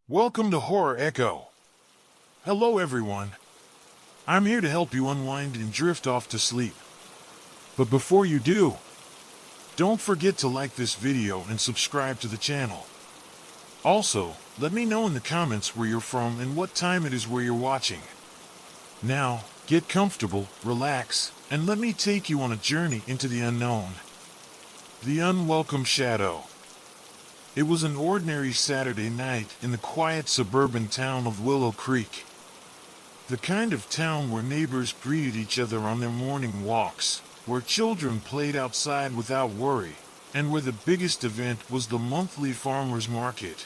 Welcome to Horror Echo. Hello everyone. I'm here to help you unwind and drift off to sleep. But before you do, don't forget to like this video and subscribe to the channel. Also, let me know in the comments where you're from and what time it is where you're watching. Now, get comfortable, relax, and let me take you on a journey into the unknown. The Unwelcome Shadow. It was an ordinary Saturday night in the quiet suburban town of Willow Creek. The kind of town where neighbors greeted each other on their morning walks, where children played outside without worry, and where the biggest event was the monthly farmers market.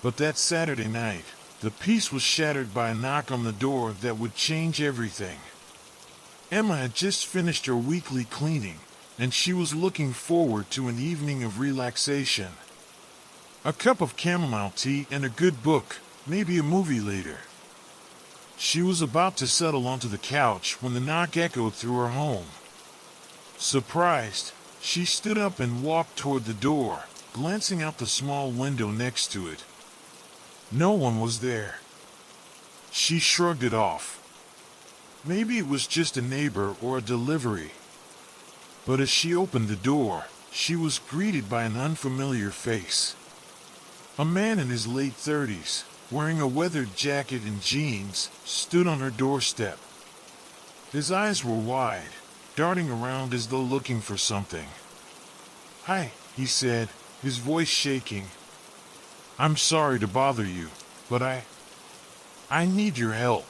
But that Saturday night, the peace was shattered by a knock on the door that would change everything. Emma had just finished her weekly cleaning, and she was looking forward to an evening of relaxation. A cup of chamomile tea and a good book, maybe a movie later. She was about to settle onto the couch when the knock echoed through her home. Surprised, she stood up and walked toward the door, glancing out the small window next to it. No one was there. She shrugged it off. Maybe it was just a neighbor or a delivery. But as she opened the door, she was greeted by an unfamiliar face. A man in his late 30s, wearing a weathered jacket and jeans, stood on her doorstep. His eyes were wide, darting around as though looking for something. "Hi," he said, his voice shaking. "I'm sorry to bother you, but I need your help."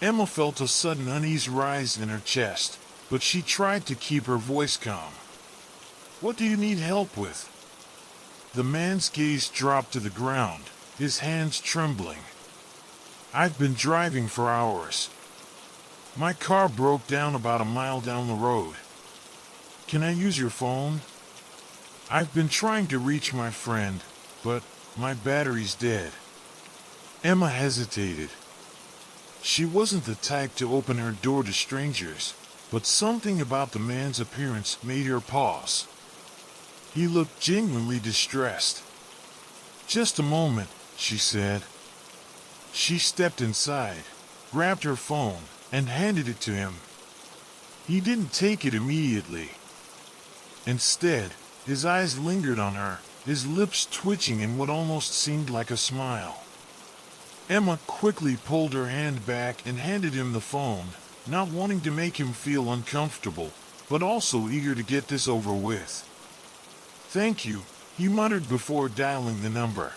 Emma felt a sudden unease rise in her chest, but she tried to keep her voice calm. "What do you need help with?" The man's gaze dropped to the ground, his hands trembling. "I've been driving for hours. My car broke down about a mile down the road. Can I use your phone? I've been trying to reach my friend, but my battery's dead." Emma hesitated. She wasn't the type to open her door to strangers, but something about the man's appearance made her pause. He looked genuinely distressed. "Just a moment," she said. She stepped inside, grabbed her phone, and handed it to him. He didn't take it immediately. Instead, his eyes lingered on her, his lips twitching in what almost seemed like a smile. Emma quickly pulled her hand back and handed him the phone, not wanting to make him feel uncomfortable, but also eager to get this over with. "Thank you," he muttered before dialing the number.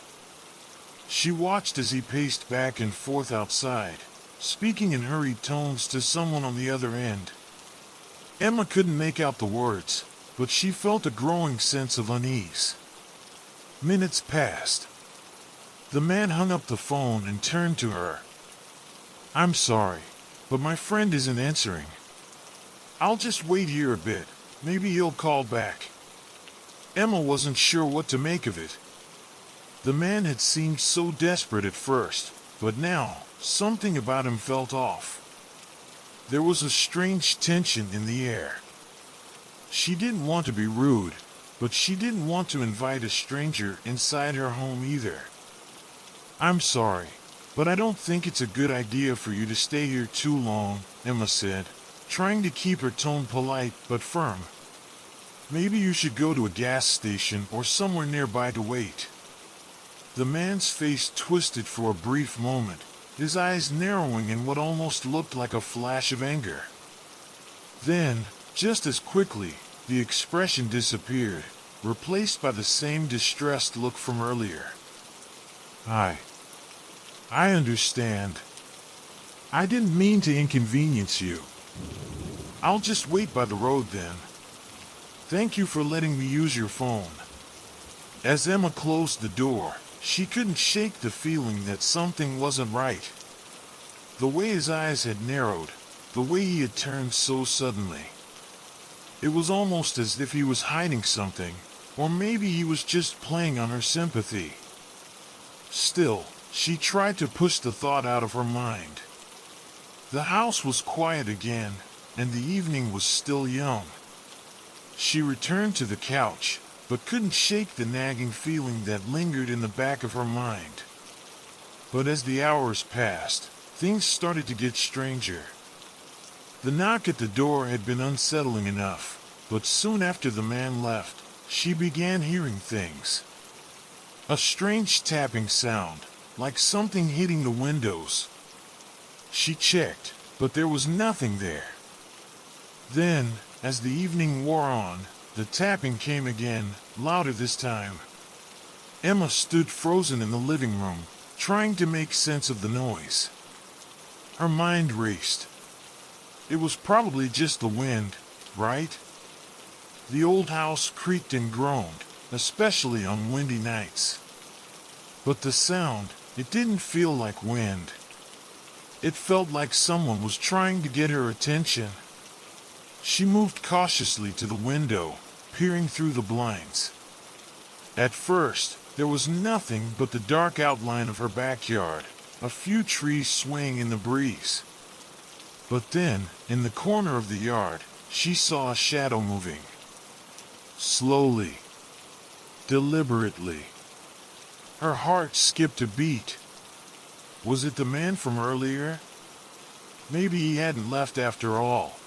She watched as he paced back and forth outside, speaking in hurried tones to someone on the other end. Emma couldn't make out the words, but she felt a growing sense of unease. Minutes passed. The man hung up the phone and turned to her. "I'm sorry, but my friend isn't answering. I'll just wait here a bit. Maybe he'll call back." Emma wasn't sure what to make of it. The man had seemed so desperate at first, but now, something about him felt off. There was a strange tension in the air. She didn't want to be rude, but she didn't want to invite a stranger inside her home either. "I'm sorry, but I don't think it's a good idea for you to stay here too long," Emma said, trying to keep her tone polite but firm. "Maybe you should go to a gas station or somewhere nearby to wait." The man's face twisted for a brief moment, his eyes narrowing in what almost looked like a flash of anger. Then, just as quickly, the expression disappeared, replaced by the same distressed look from earlier. I understand. I didn't mean to inconvenience you. I'll just wait by the road then. Thank you for letting me use your phone." As Emma closed the door, she couldn't shake the feeling that something wasn't right. The way his eyes had narrowed, the way he had turned so suddenly. It was almost as if he was hiding something, or maybe he was just playing on her sympathy. Still, she tried to push the thought out of her mind. The house was quiet again, and the evening was still young. She returned to the couch, but couldn't shake the nagging feeling that lingered in the back of her mind. But as the hours passed, things started to get stranger. The knock at the door had been unsettling enough, but soon after the man left, she began hearing things. A strange tapping sound, like something hitting the windows. She checked, but there was nothing there. Then, as the evening wore on, the tapping came again, louder this time. Emma stood frozen in the living room, trying to make sense of the noise. Her mind raced. It was probably just the wind, right? The old house creaked and groaned, especially on windy nights. But the sound, it didn't feel like wind. It felt like someone was trying to get her attention. She moved cautiously to the window, peering through the blinds. At first, there was nothing but the dark outline of her backyard, a few trees swaying in the breeze. But then, in the corner of the yard, she saw a shadow moving. Slowly. Deliberately. Her heart skipped a beat. Was it the man from earlier? Maybe he hadn't left after all.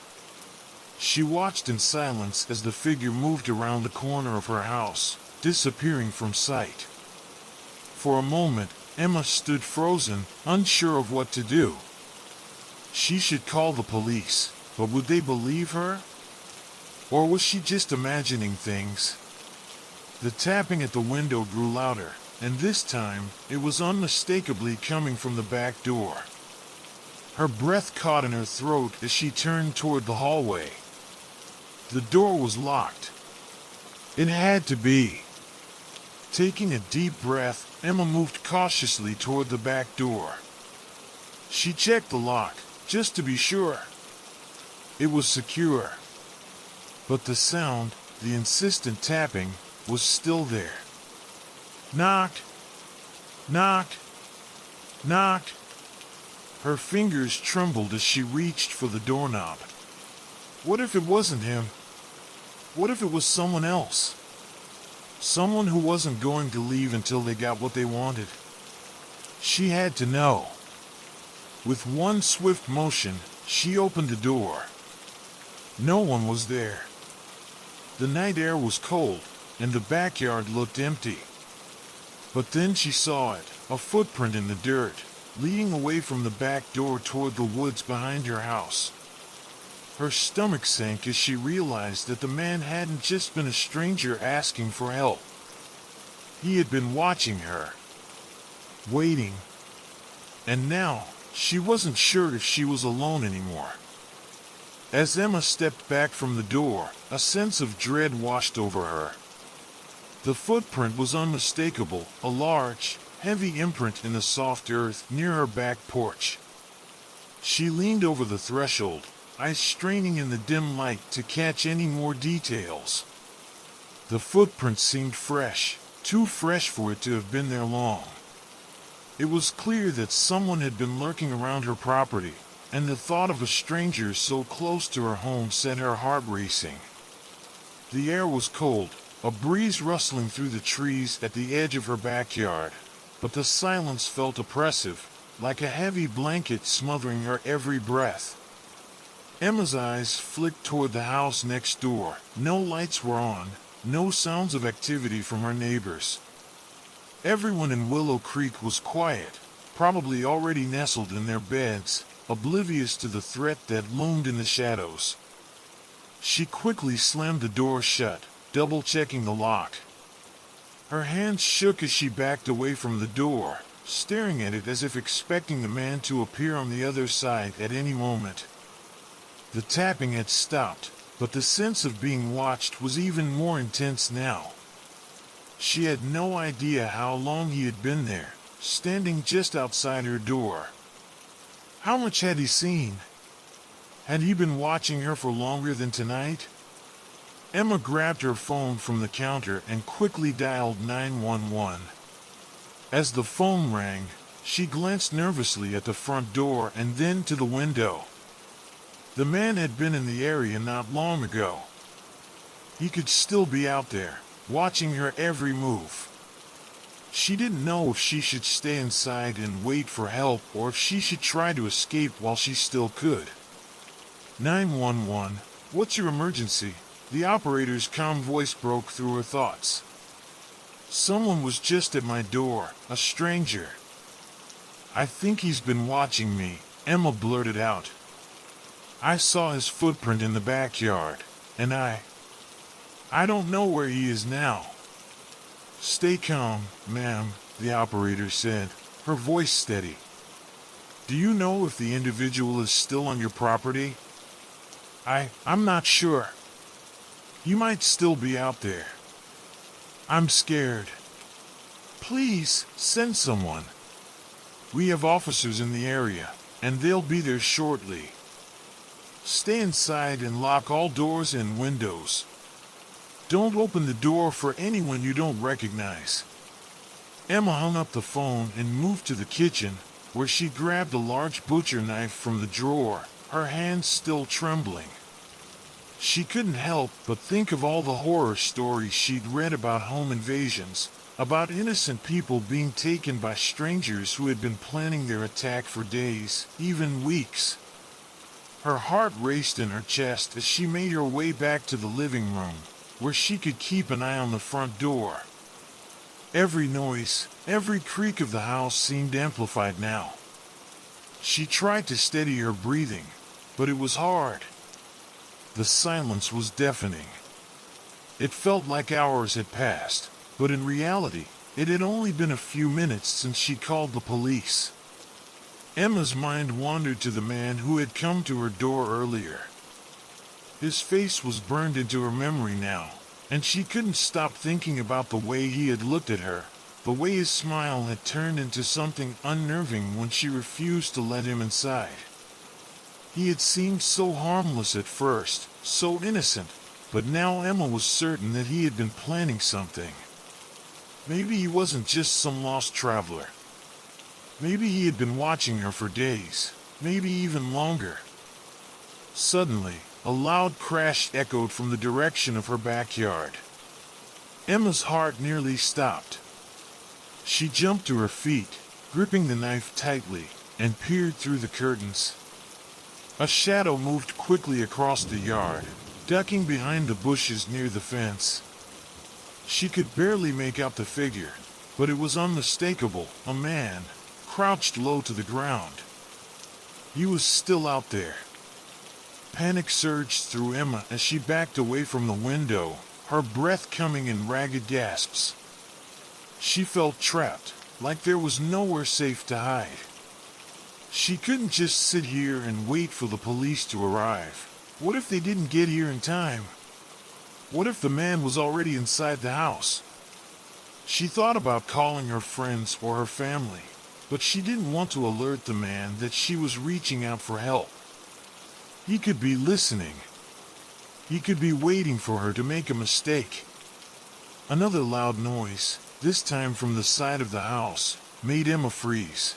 She watched in silence as the figure moved around the corner of her house, disappearing from sight. For a moment, Emma stood frozen, unsure of what to do. She should call the police, but would they believe her? Or was she just imagining things? The tapping at the window grew louder, and this time, it was unmistakably coming from the back door. Her breath caught in her throat as she turned toward the hallway. The door was locked. It had to be. Taking a deep breath, Emma moved cautiously toward the back door. She checked the lock, just to be sure. It was secure. But the sound, the insistent tapping, was still there. Knock. Knock. Knock. Her fingers trembled as she reached for the doorknob. What if it wasn't him? What if it was someone else? Someone who wasn't going to leave until they got what they wanted. She had to know. With one swift motion, she opened the door. No one was there. The night air was cold, and the backyard looked empty. But then she saw it, a footprint in the dirt, leading away from the back door toward the woods behind her house. Her stomach sank as she realized that the man hadn't just been a stranger asking for help. He had been watching her. Waiting. And now, she wasn't sure if she was alone anymore. As Emma stepped back from the door, a sense of dread washed over her. The footprint was unmistakable, a large, heavy imprint in the soft earth near her back porch. She leaned over the threshold, eyes straining in the dim light to catch any more details. The footprint seemed fresh, too fresh for it to have been there long. It was clear that someone had been lurking around her property, and the thought of a stranger so close to her home set her heart racing. The air was cold, a breeze rustling through the trees at the edge of her backyard, but the silence felt oppressive, like a heavy blanket smothering her every breath. Emma's eyes flicked toward the house next door. No lights were on, no sounds of activity from her neighbors. Everyone in Willow Creek was quiet, probably already nestled in their beds, oblivious to the threat that loomed in the shadows. She quickly slammed the door shut, double-checking the lock. Her hands shook as she backed away from the door, staring at it as if expecting the man to appear on the other side at any moment. The tapping had stopped, but the sense of being watched was even more intense now. She had no idea how long he had been there, standing just outside her door. How much had he seen? Had he been watching her for longer than tonight? Emma grabbed her phone from the counter and quickly dialed 911. As the phone rang, she glanced nervously at the front door and then to the window. The man had been in the area not long ago. He could still be out there, watching her every move. She didn't know if she should stay inside and wait for help or if she should try to escape while she still could. 911, what's your emergency? The operator's calm voice broke through her thoughts. Someone was just at my door, a stranger. I think he's been watching me, Emma blurted out. I saw his footprint in the backyard, and I don't know where he is now. Stay calm, ma'am, the operator said, her voice steady. Do you know if the individual is still on your property? I'm not sure. He might still be out there. I'm scared. Please, send someone. We have officers in the area, and they'll be there shortly. Stay inside and lock all doors and windows. Don't open the door for anyone you don't recognize. Emma hung up the phone and moved to the kitchen, where she grabbed a large butcher knife from the drawer, her hands still trembling. She couldn't help but think of all the horror stories she'd read about home invasions, about innocent people being taken by strangers who had been planning their attack for days, even weeks. Her heart raced in her chest as she made her way back to the living room, where she could keep an eye on the front door. Every noise, every creak of the house seemed amplified now. She tried to steady her breathing, but it was hard. The silence was deafening. It felt like hours had passed, but in reality, it had only been a few minutes since she called the police. Emma's mind wandered to the man who had come to her door earlier. His face was burned into her memory now, and she couldn't stop thinking about the way he had looked at her, the way his smile had turned into something unnerving when she refused to let him inside. He had seemed so harmless at first, so innocent, but now Emma was certain that he had been planning something. Maybe he wasn't just some lost traveler. Maybe he had been watching her for days, maybe even longer. Suddenly, a loud crash echoed from the direction of her backyard. Emma's heart nearly stopped. She jumped to her feet, gripping the knife tightly, and peered through the curtains. A shadow moved quickly across the yard, ducking behind the bushes near the fence. She could barely make out the figure, but it was unmistakable, a man, crouched low to the ground. He was still out there. Panic surged through Emma as she backed away from the window, her breath coming in ragged gasps. She felt trapped, like there was nowhere safe to hide. She couldn't just sit here and wait for the police to arrive. What if they didn't get here in time? What if the man was already inside the house? She thought about calling her friends or her family, but she didn't want to alert the man that she was reaching out for help. He could be listening. He could be waiting for her to make a mistake. Another loud noise, this time from the side of the house, made Emma freeze.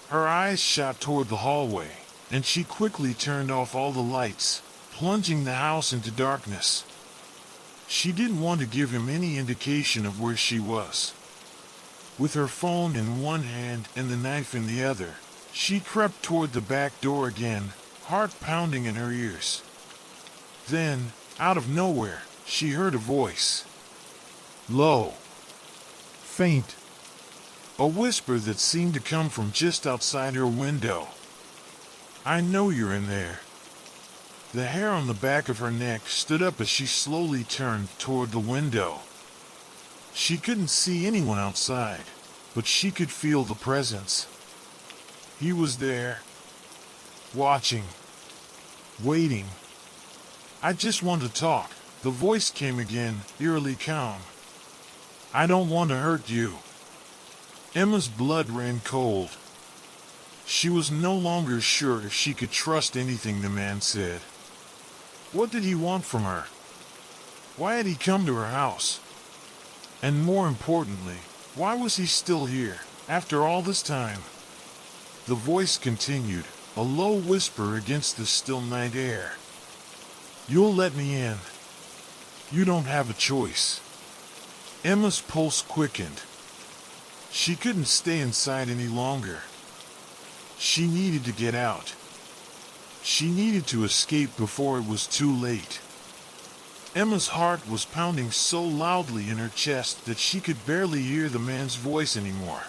Her eyes shot toward the hallway, and she quickly turned off all the lights, plunging the house into darkness. She didn't want to give him any indication of where she was. With her phone in one hand and the knife in the other, she crept toward the back door again, heart pounding in her ears. Then, out of nowhere, she heard a voice. Low. Faint. A whisper that seemed to come from just outside her window. I know you're in there. The hair on the back of her neck stood up as she slowly turned toward the window. She couldn't see anyone outside, but she could feel the presence. He was there, watching, waiting. I just want to talk, the voice came again, eerily calm. I don't want to hurt you. Emma's blood ran cold. She was no longer sure if she could trust anything the man said. What did he want from her? Why had he come to her house? And more importantly, why was he still here, after all this time? The voice continued, a low whisper against the still night air. You'll let me in. You don't have a choice. Emma's pulse quickened. She couldn't stay inside any longer. She needed to get out. She needed to escape before it was too late. Emma's heart was pounding so loudly in her chest that she could barely hear the man's voice anymore.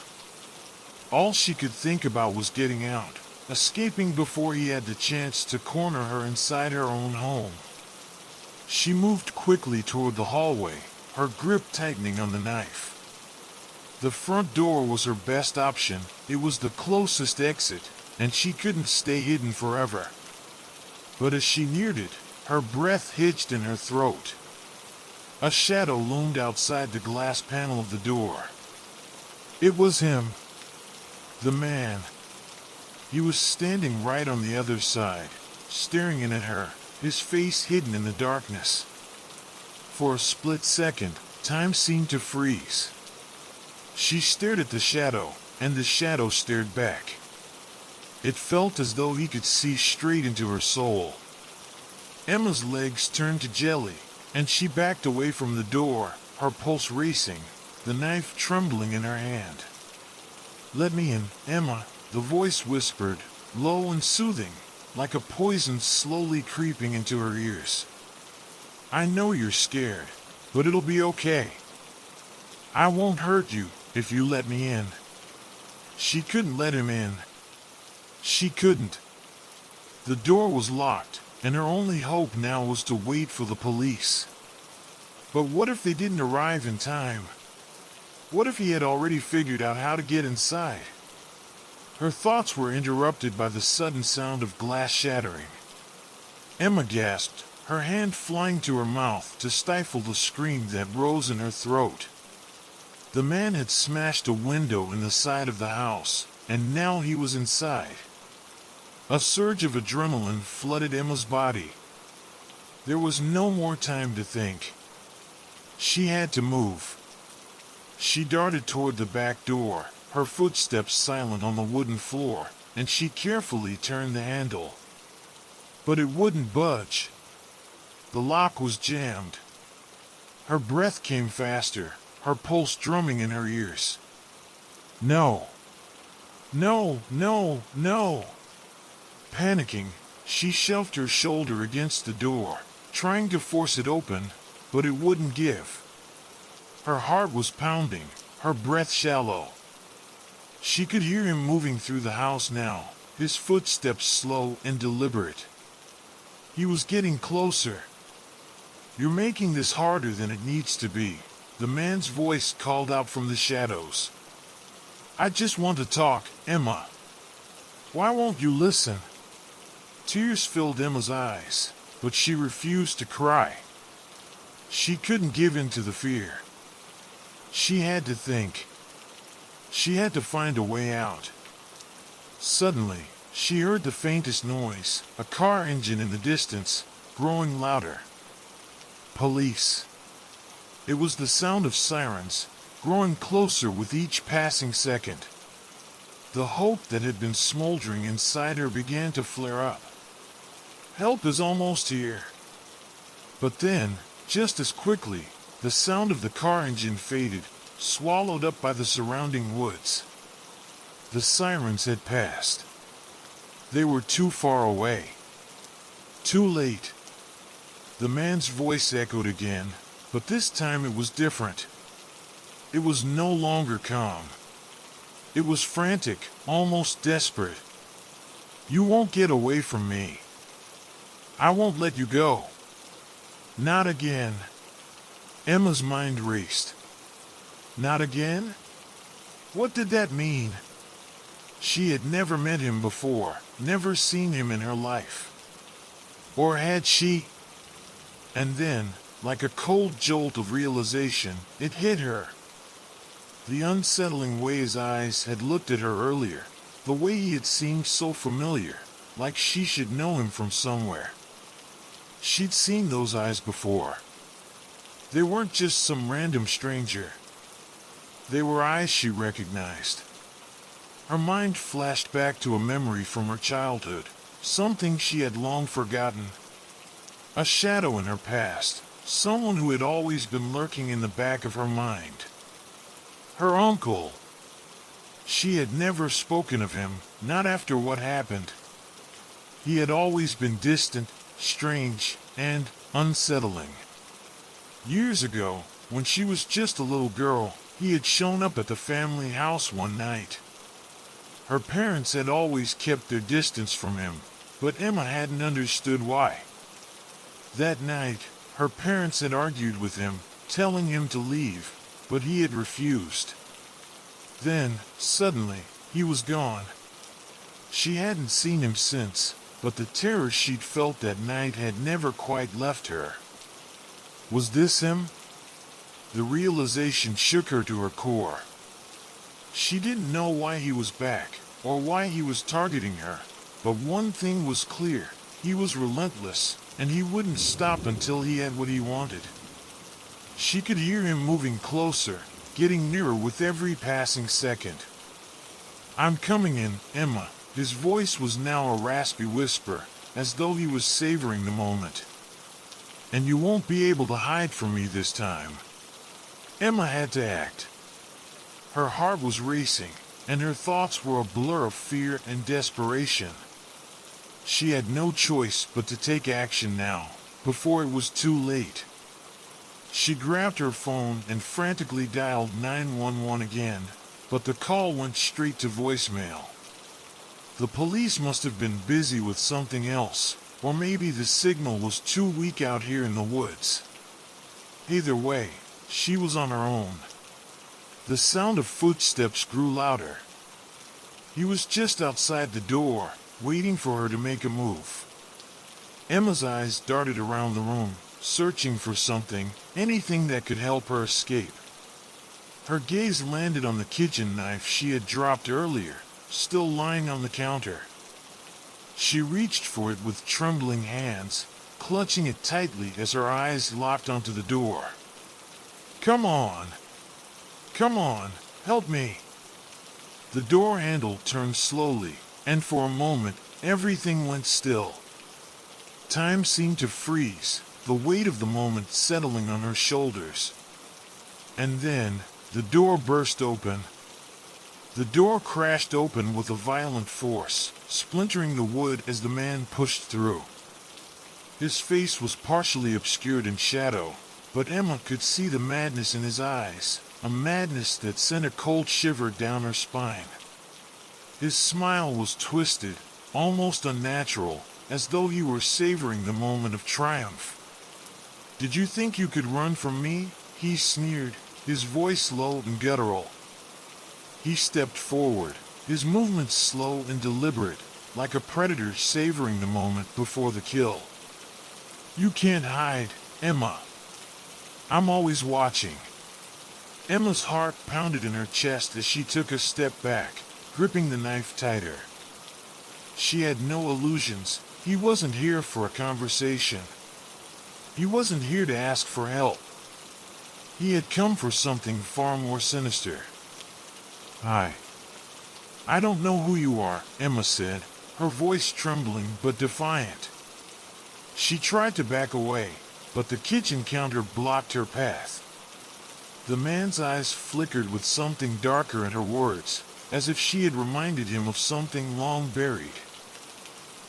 All she could think about was getting out, escaping before he had the chance to corner her inside her own home. She moved quickly toward the hallway, her grip tightening on the knife. The front door was her best option. It was the closest exit, and she couldn't stay hidden forever. But as she neared it, her breath hitched in her throat. A shadow loomed outside the glass panel of the door. It was him. The man. He was standing right on the other side, staring in at her, his face hidden in the darkness. For a split second, time seemed to freeze. She stared at the shadow, and the shadow stared back. It felt as though he could see straight into her soul. Emma's legs turned to jelly, and she backed away from the door, her pulse racing, the knife trembling in her hand. "Let me in, Emma," the voice whispered, low and soothing, like a poison slowly creeping into her ears. "I know you're scared, but it'll be okay. I won't hurt you if you let me in." She couldn't let him in. She couldn't. The door was locked, and her only hope now was to wait for the police. But what if they didn't arrive in time? What if he had already figured out how to get inside? Her thoughts were interrupted by the sudden sound of glass shattering. Emma gasped, her hand flying to her mouth to stifle the scream that rose in her throat. The man had smashed a window in the side of the house, and now he was inside. A surge of adrenaline flooded Emma's body. There was no more time to think. She had to move. She darted toward the back door, her footsteps silent on the wooden floor, and she carefully turned the handle. But it wouldn't budge. The lock was jammed. Her breath came faster, her pulse drumming in her ears. No. No, no, no. Panicking, she shoved her shoulder against the door, trying to force it open, but it wouldn't give. Her heart was pounding, her breath shallow. She could hear him moving through the house now, his footsteps slow and deliberate. He was getting closer. "You're making this harder than it needs to be," the man's voice called out from the shadows. "I just want to talk, Emma. Why won't you listen?" Tears filled Emma's eyes, but she refused to cry. She couldn't give in to the fear. She had to think. She had to find a way out. Suddenly, she heard the faintest noise, a car engine in the distance, growing louder. Police. It was the sound of sirens, growing closer with each passing second. The hope that had been smoldering inside her began to flare up. Help is almost here. But then, just as quickly, the sound of the car engine faded, swallowed up by the surrounding woods. The sirens had passed. They were too far away. Too late. The man's voice echoed again, but this time it was different. It was no longer calm. It was frantic, almost desperate. "You won't get away from me. I won't let you go. Not again." Emma's mind raced. Not again? What did that mean? She had never met him before, never seen him in her life. Or had she? And then, like a cold jolt of realization, it hit her. The unsettling way his eyes had looked at her earlier, the way he had seemed so familiar, like she should know him from somewhere. She'd seen those eyes before. They weren't just some random stranger. They were eyes she recognized. Her mind flashed back to a memory from her childhood, something she had long forgotten. A shadow in her past, someone who had always been lurking in the back of her mind. Her uncle. She had never spoken of him, not after what happened. He had always been distant, strange, and unsettling. Years ago, when she was just a little girl, he had shown up at the family house one night. Her parents had always kept their distance from him, but Emma hadn't understood why. That night, her parents had argued with him, telling him to leave, but he had refused. Then, suddenly, he was gone. She hadn't seen him since, but the terror she'd felt that night had never quite left her. Was this him? The realization shook her to her core. She didn't know why he was back, or why he was targeting her, but one thing was clear: he was relentless, and he wouldn't stop until he had what he wanted. She could hear him moving closer, getting nearer with every passing second. "I'm coming in, Emma." His voice was now a raspy whisper, as though he was savoring the moment. "And you won't be able to hide from me this time." Emma had to act. Her heart was racing, and her thoughts were a blur of fear and desperation. She had no choice but to take action now, before it was too late. She grabbed her phone and frantically dialed 911 again, but the call went straight to voicemail. The police must have been busy with something else, or maybe the signal was too weak out here in the woods. Either way, she was on her own. The sound of footsteps grew louder. He was just outside the door, waiting for her to make a move. Emma's eyes darted around the room, searching for something, anything that could help her escape. Her gaze landed on the kitchen knife she had dropped earlier, still lying on the counter. She reached for it with trembling hands, clutching it tightly as her eyes locked onto the door. "Come on! Come on, help me!" The door handle turned slowly, and for a moment, everything went still. Time seemed to freeze, the weight of the moment settling on her shoulders. And then, the door burst open. The door crashed open with a violent force, splintering the wood as the man pushed through. His face was partially obscured in shadow, but Emma could see the madness in his eyes, a madness that sent a cold shiver down her spine. His smile was twisted, almost unnatural, as though he were savoring the moment of triumph. "Did you think you could run from me?" he sneered, his voice low and guttural. He stepped forward, his movements slow and deliberate, like a predator savoring the moment before the kill. "You can't hide, Emma. I'm always watching." Emma's heart pounded in her chest as she took a step back, gripping the knife tighter. She had no illusions. He wasn't here for a conversation. He wasn't here to ask for help. He had come for something far more sinister. I don't know who you are," Emma said, her voice trembling but defiant. She tried to back away, but the kitchen counter blocked her path. The man's eyes flickered with something darker at her words, as if she had reminded him of something long buried.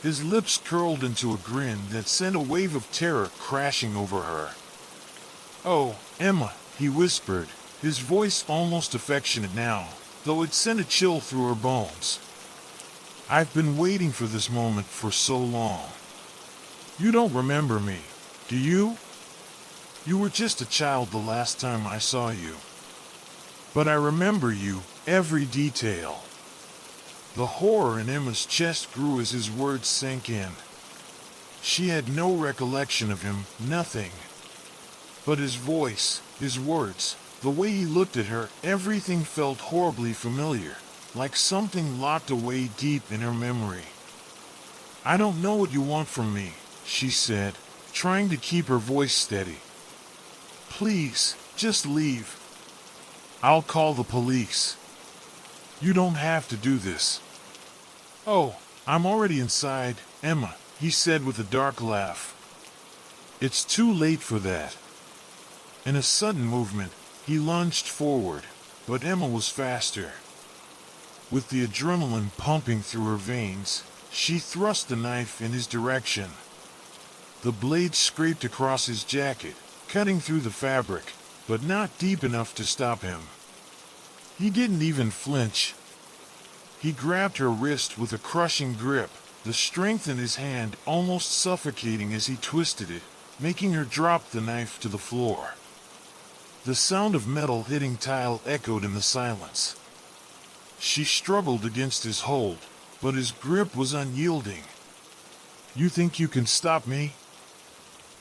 His lips curled into a grin that sent a wave of terror crashing over her. "Oh, Emma," he whispered, his voice almost affectionate now, though it sent a chill through her bones. "I've been waiting for this moment for so long. You don't remember me, do you? You were just a child the last time I saw you. But I remember you, every detail." The horror in Emma's chest grew as his words sank in. She had no recollection of him, nothing. But his voice, his words, the way he looked at her, everything felt horribly familiar, like something locked away deep in her memory. "I don't know what you want from me," she said, trying to keep her voice steady. "Please, just leave. I'll call the police. You don't have to do this." "Oh, I'm already inside, Emma," he said with a dark laugh. "It's too late for that. In a sudden movement, he lunged forward, but Emma was faster. With the adrenaline pumping through her veins, she thrust the knife in his direction. The blade scraped across his jacket, cutting through the fabric, but not deep enough to stop him. He didn't even flinch. He grabbed her wrist with a crushing grip, the strength in his hand almost suffocating as he twisted it, making her drop the knife to the floor. The sound of metal hitting tile echoed in the silence. She struggled against his hold, but his grip was unyielding. "You think you can stop me?"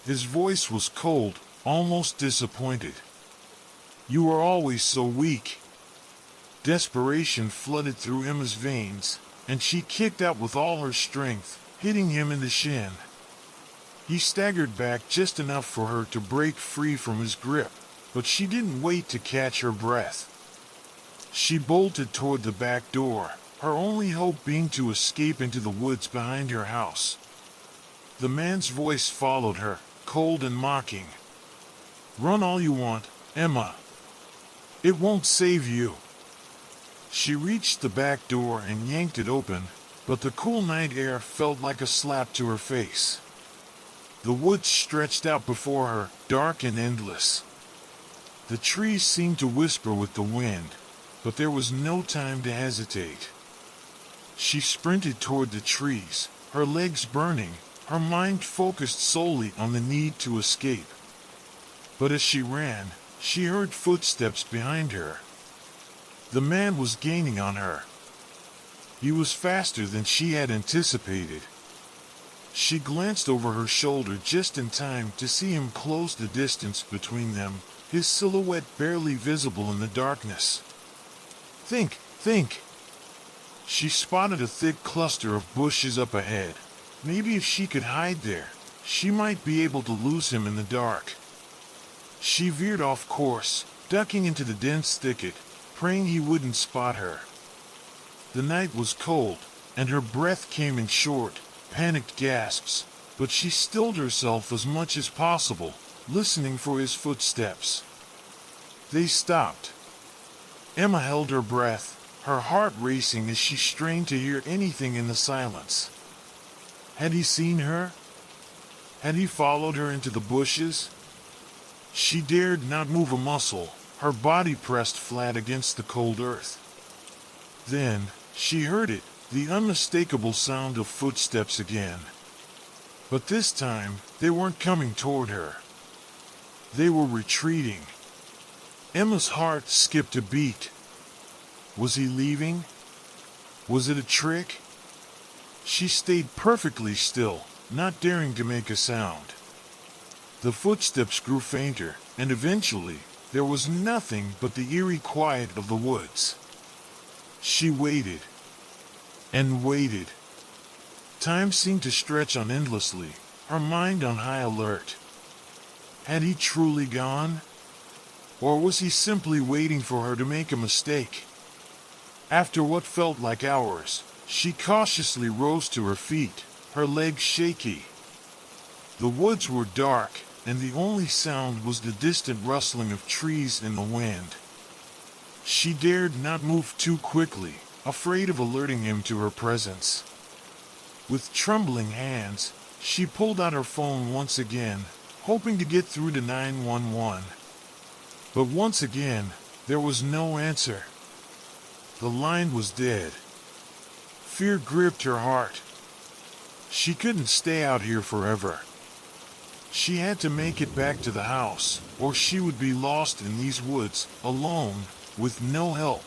His voice was cold, almost disappointed. "You are always so weak." Desperation flooded through Emma's veins, and she kicked out with all her strength, hitting him in the shin. He staggered back just enough for her to break free from his grip, but she didn't wait to catch her breath. She bolted toward the back door, her only hope being to escape into the woods behind her house. The man's voice followed her, cold and mocking. "Run all you want, Emma. It won't save you." She reached the back door and yanked it open, but the cool night air felt like a slap to her face. The woods stretched out before her, dark and endless. The trees seemed to whisper with the wind, but there was no time to hesitate. She sprinted toward the trees, her legs burning, her mind focused solely on the need to escape. But as she ran, she heard footsteps behind her. The man was gaining on her. He was faster than she had anticipated. She glanced over her shoulder just in time to see him close the distance between them, his silhouette barely visible in the darkness. Think. She spotted a thick cluster of bushes up ahead. Maybe if she could hide there, she might be able to lose him in the dark. She veered off course, ducking into the dense thicket, praying he wouldn't spot her. The night was cold, and her breath came in short, panicked gasps, but she stilled herself as much as possible, listening for his footsteps. They stopped. Emma held her breath, her heart racing as she strained to hear anything in the silence. Had he seen her? Had he followed her into the bushes? She dared not move a muscle, her body pressed flat against the cold earth. Then, she heard it, the unmistakable sound of footsteps again. But this time, they weren't coming toward her. They were retreating. Emma's heart skipped a beat. Was he leaving? Was it a trick? She stayed perfectly still, not daring to make a sound. The footsteps grew fainter, and eventually, there was nothing but the eerie quiet of the woods. She waited. And waited. Time seemed to stretch on endlessly, her mind on high alert. Had he truly gone? Or was he simply waiting for her to make a mistake? After what felt like hours, she cautiously rose to her feet, her legs shaky. The woods were dark, and the only sound was the distant rustling of trees in the wind. She dared not move too quickly, afraid of alerting him to her presence. With trembling hands, she pulled out her phone once again, hoping to get through to 911. But once again, there was no answer. The line was dead. Fear gripped her heart. She couldn't stay out here forever. She had to make it back to the house, or she would be lost in these woods, alone, with no help.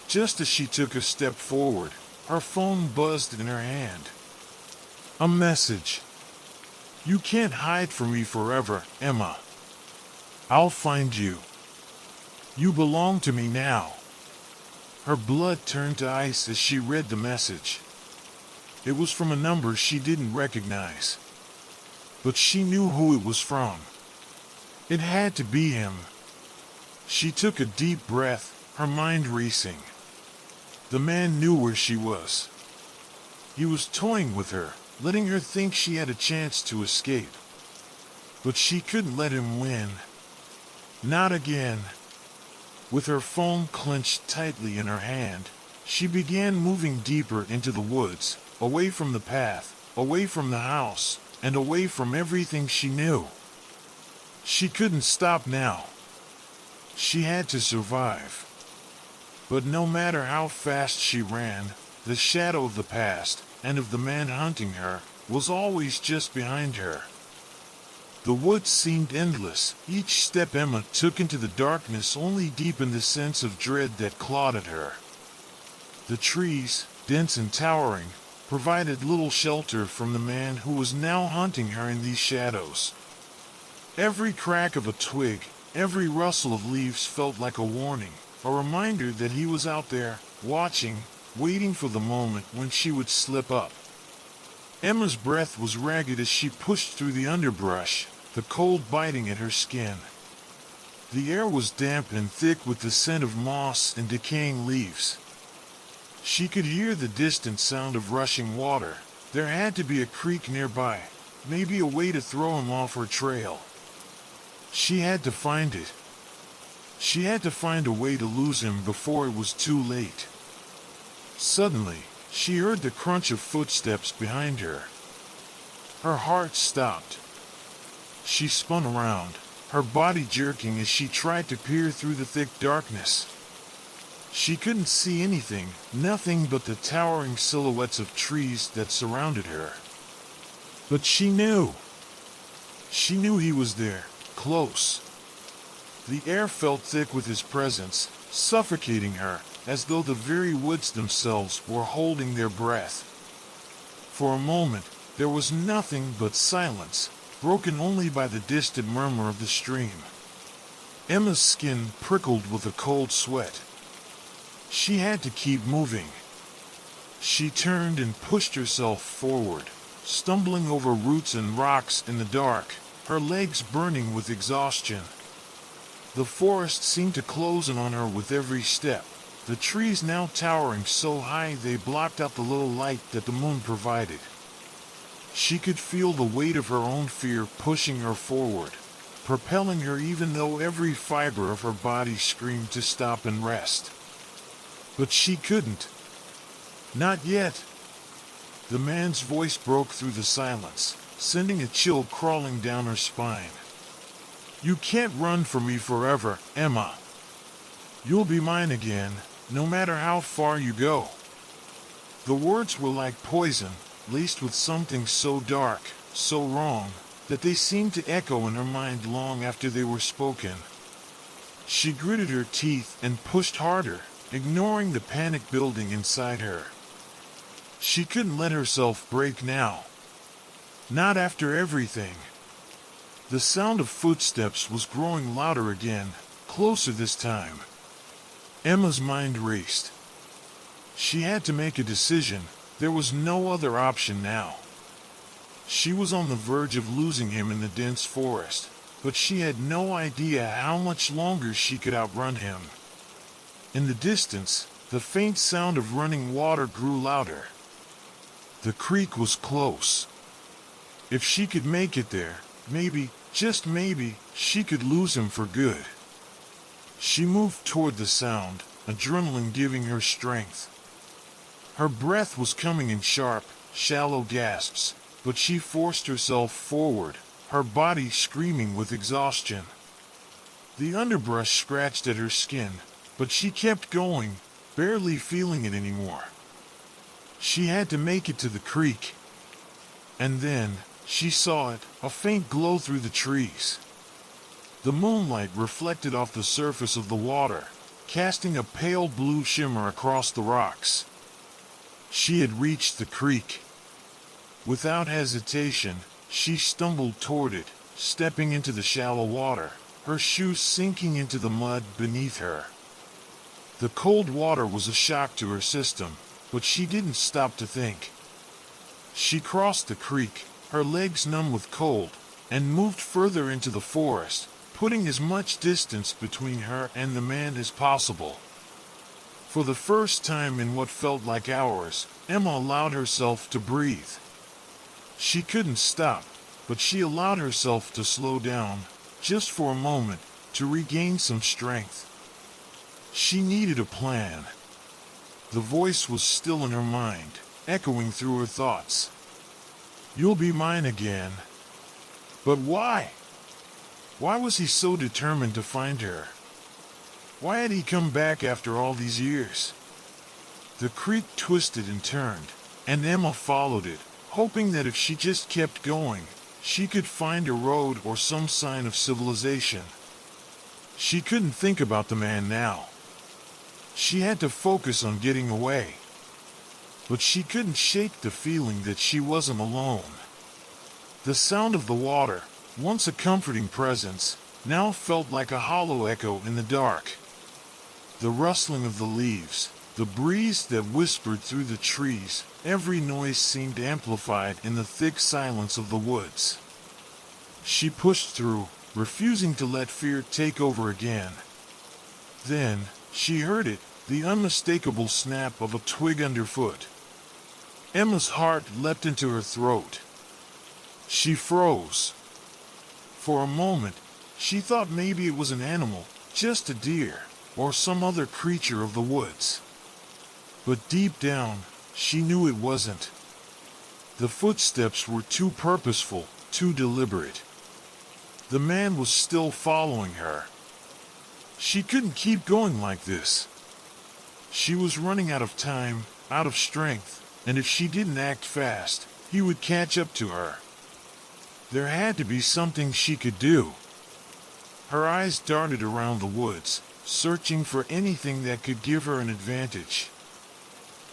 Just as she took a step forward, her phone buzzed in her hand. A message. "You can't hide from me forever, Emma. I'll find you. You belong to me now." Her blood turned to ice as she read the message. It was from a number she didn't recognize. But she knew who it was from. It had to be him. She took a deep breath, her mind racing. The man knew where she was. He was toying with her, letting her think she had a chance to escape. But she couldn't let him win. Not again. With her phone clenched tightly in her hand, she began moving deeper into the woods, away from the path, away from the house, and away from everything she knew. She couldn't stop now. She had to survive. But no matter how fast she ran, the shadow of the past, and of the man hunting her, was always just behind her. The woods seemed endless. Each step Emma took into the darkness only deepened the sense of dread that clawed at her. The trees, dense and towering, provided little shelter from the man who was now hunting her in these shadows. Every crack of a twig, every rustle of leaves felt like a warning, a reminder that he was out there, watching, waiting for the moment when she would slip up. Emma's breath was ragged as she pushed through the underbrush, the cold biting at her skin. The air was damp and thick with the scent of moss and decaying leaves. She could hear the distant sound of rushing water. There had to be a creek nearby, maybe a way to throw him off her trail. She had to find it. She had to find a way to lose him before it was too late. Suddenly, she heard the crunch of footsteps behind her. Her heart stopped. She spun around, her body jerking as she tried to peer through the thick darkness. She couldn't see anything, nothing but the towering silhouettes of trees that surrounded her. But she knew. She knew he was there, close. The air felt thick with his presence, suffocating her, as though the very woods themselves were holding their breath. For a moment, there was nothing but silence, broken only by the distant murmur of the stream. Emma's skin prickled with a cold sweat. She had to keep moving. She turned and pushed herself forward, stumbling over roots and rocks in the dark, her legs burning with exhaustion. The forest seemed to close in on her with every step, the trees now towering so high they blocked out the little light that the moon provided. She could feel the weight of her own fear pushing her forward, propelling her even though every fiber of her body screamed to stop and rest. But she couldn't. Not yet. The man's voice broke through the silence, sending a chill crawling down her spine. "You can't run from me forever, Emma. You'll be mine again, no matter how far you go." The words were like poison, laced with something so dark, so wrong, that they seemed to echo in her mind long after they were spoken. She gritted her teeth and pushed harder, ignoring the panic building inside her. She couldn't let herself break now. Not after everything. The sound of footsteps was growing louder again, closer this time. Emma's mind raced. She had to make a decision. There was no other option now. She was on the verge of losing him in the dense forest, but she had no idea how much longer she could outrun him. In the distance, the faint sound of running water grew louder. The creek was close. If she could make it there, maybe, just maybe, she could lose him for good. She moved toward the sound, adrenaline giving her strength. Her breath was coming in sharp, shallow gasps, but she forced herself forward, her body screaming with exhaustion. The underbrush scratched at her skin, but she kept going, barely feeling it anymore. She had to make it to the creek. And then, she saw it, a faint glow through the trees. The moonlight reflected off the surface of the water, casting a pale blue shimmer across the rocks. She had reached the creek. Without hesitation, she stumbled toward it, stepping into the shallow water, her shoes sinking into the mud beneath her. The cold water was a shock to her system, but she didn't stop to think. She crossed the creek, her legs numb with cold, and moved further into the forest, putting as much distance between her and the man as possible. For the first time in what felt like hours, Emma allowed herself to breathe. She couldn't stop, but she allowed herself to slow down, just for a moment, to regain some strength. She needed a plan. The voice was still in her mind, echoing through her thoughts. "You'll be mine again." But why? Why was he so determined to find her? Why had he come back after all these years? The creek twisted and turned, and Emma followed it, hoping that if she just kept going, she could find a road or some sign of civilization. She couldn't think about the man now. She had to focus on getting away. But she couldn't shake the feeling that she wasn't alone. The sound of the water, once a comforting presence, now felt like a hollow echo in the dark. The rustling of the leaves, the breeze that whispered through the trees, every noise seemed amplified in the thick silence of the woods. She pushed through, refusing to let fear take over again. Then, she heard it, the unmistakable snap of a twig underfoot. Emma's heart leapt into her throat. She froze. For a moment, she thought maybe it was an animal, just a deer, or some other creature of the woods. But deep down, she knew it wasn't. The footsteps were too purposeful, too deliberate. The man was still following her. She couldn't keep going like this. She was running out of time, out of strength, and if she didn't act fast, he would catch up to her. There had to be something she could do. Her eyes darted around the woods, searching for anything that could give her an advantage.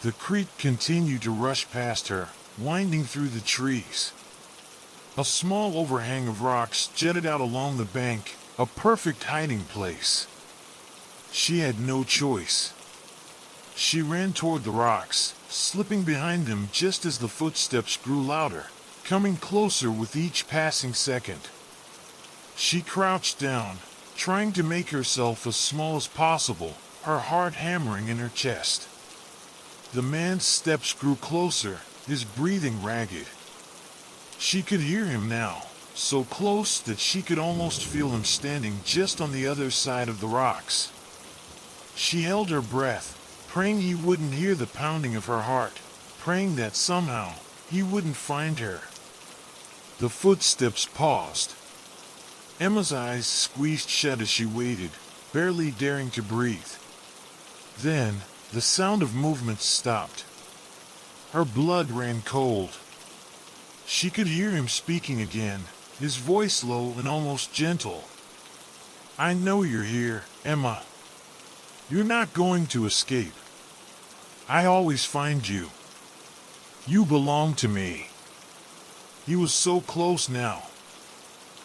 The creek continued to rush past her, winding through the trees. A small overhang of rocks jutted out along the bank, a perfect hiding place. She had no choice. She ran toward the rocks, slipping behind them just as the footsteps grew louder, coming closer with each passing second. She crouched down, trying to make herself as small as possible, her heart hammering in her chest. The man's steps grew closer, his breathing ragged. She could hear him now, so close that she could almost feel him standing just on the other side of the rocks. She held her breath, praying he wouldn't hear the pounding of her heart, praying that somehow he wouldn't find her. The footsteps paused. Emma's eyes squeezed shut as she waited, barely daring to breathe. Then, the sound of movement stopped. Her blood ran cold. She could hear him speaking again, his voice low and almost gentle. "I know you're here, Emma. You're not going to escape. I always find you. You belong to me." He was so close now.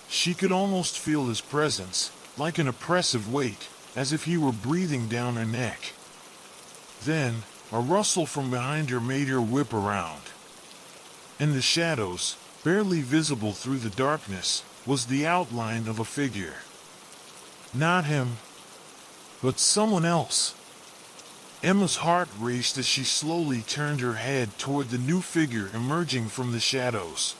She could almost feel his presence, like an oppressive weight, as if he were breathing down her neck. Then, a rustle from behind her made her whip around. In the shadows, barely visible through the darkness, was the outline of a figure. Not him, but someone else. Emma's heart raced as she slowly turned her head toward the new figure emerging from the shadows.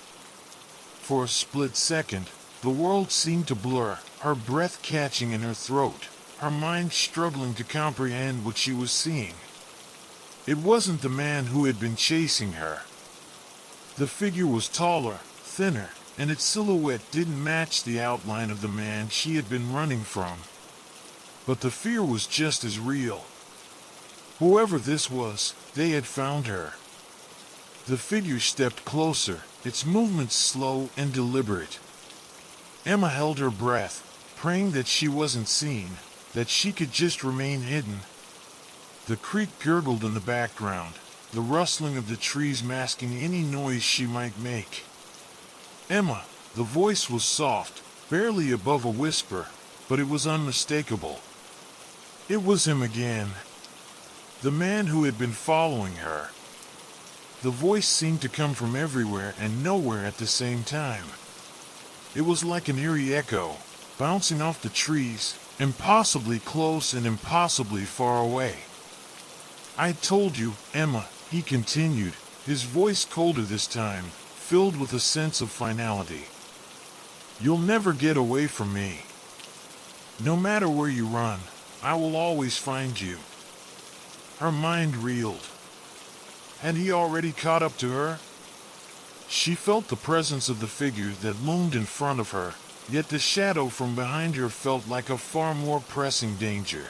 For a split second, the world seemed to blur, her breath catching in her throat, her mind struggling to comprehend what she was seeing. It wasn't the man who had been chasing her. The figure was taller, thinner, and its silhouette didn't match the outline of the man she had been running from. But the fear was just as real. Whoever this was, they had found her. The figure stepped closer, its movements slow and deliberate. Emma held her breath, praying that she wasn't seen, that she could just remain hidden. The creek gurgled in the background, the rustling of the trees masking any noise she might make. "Emma," the voice was soft, barely above a whisper, but it was unmistakable. It was him again. The man who had been following her. The voice seemed to come from everywhere and nowhere at the same time. It was like an eerie echo, bouncing off the trees, impossibly close and impossibly far away. "I told you, Emma," he continued, his voice colder this time, filled with a sense of finality. "You'll never get away from me. No matter where you run, I will always find you. Her mind reeled. Had he already caught up to her? She felt the presence of the figure that loomed in front of her, yet the shadow from behind her felt like a far more pressing danger.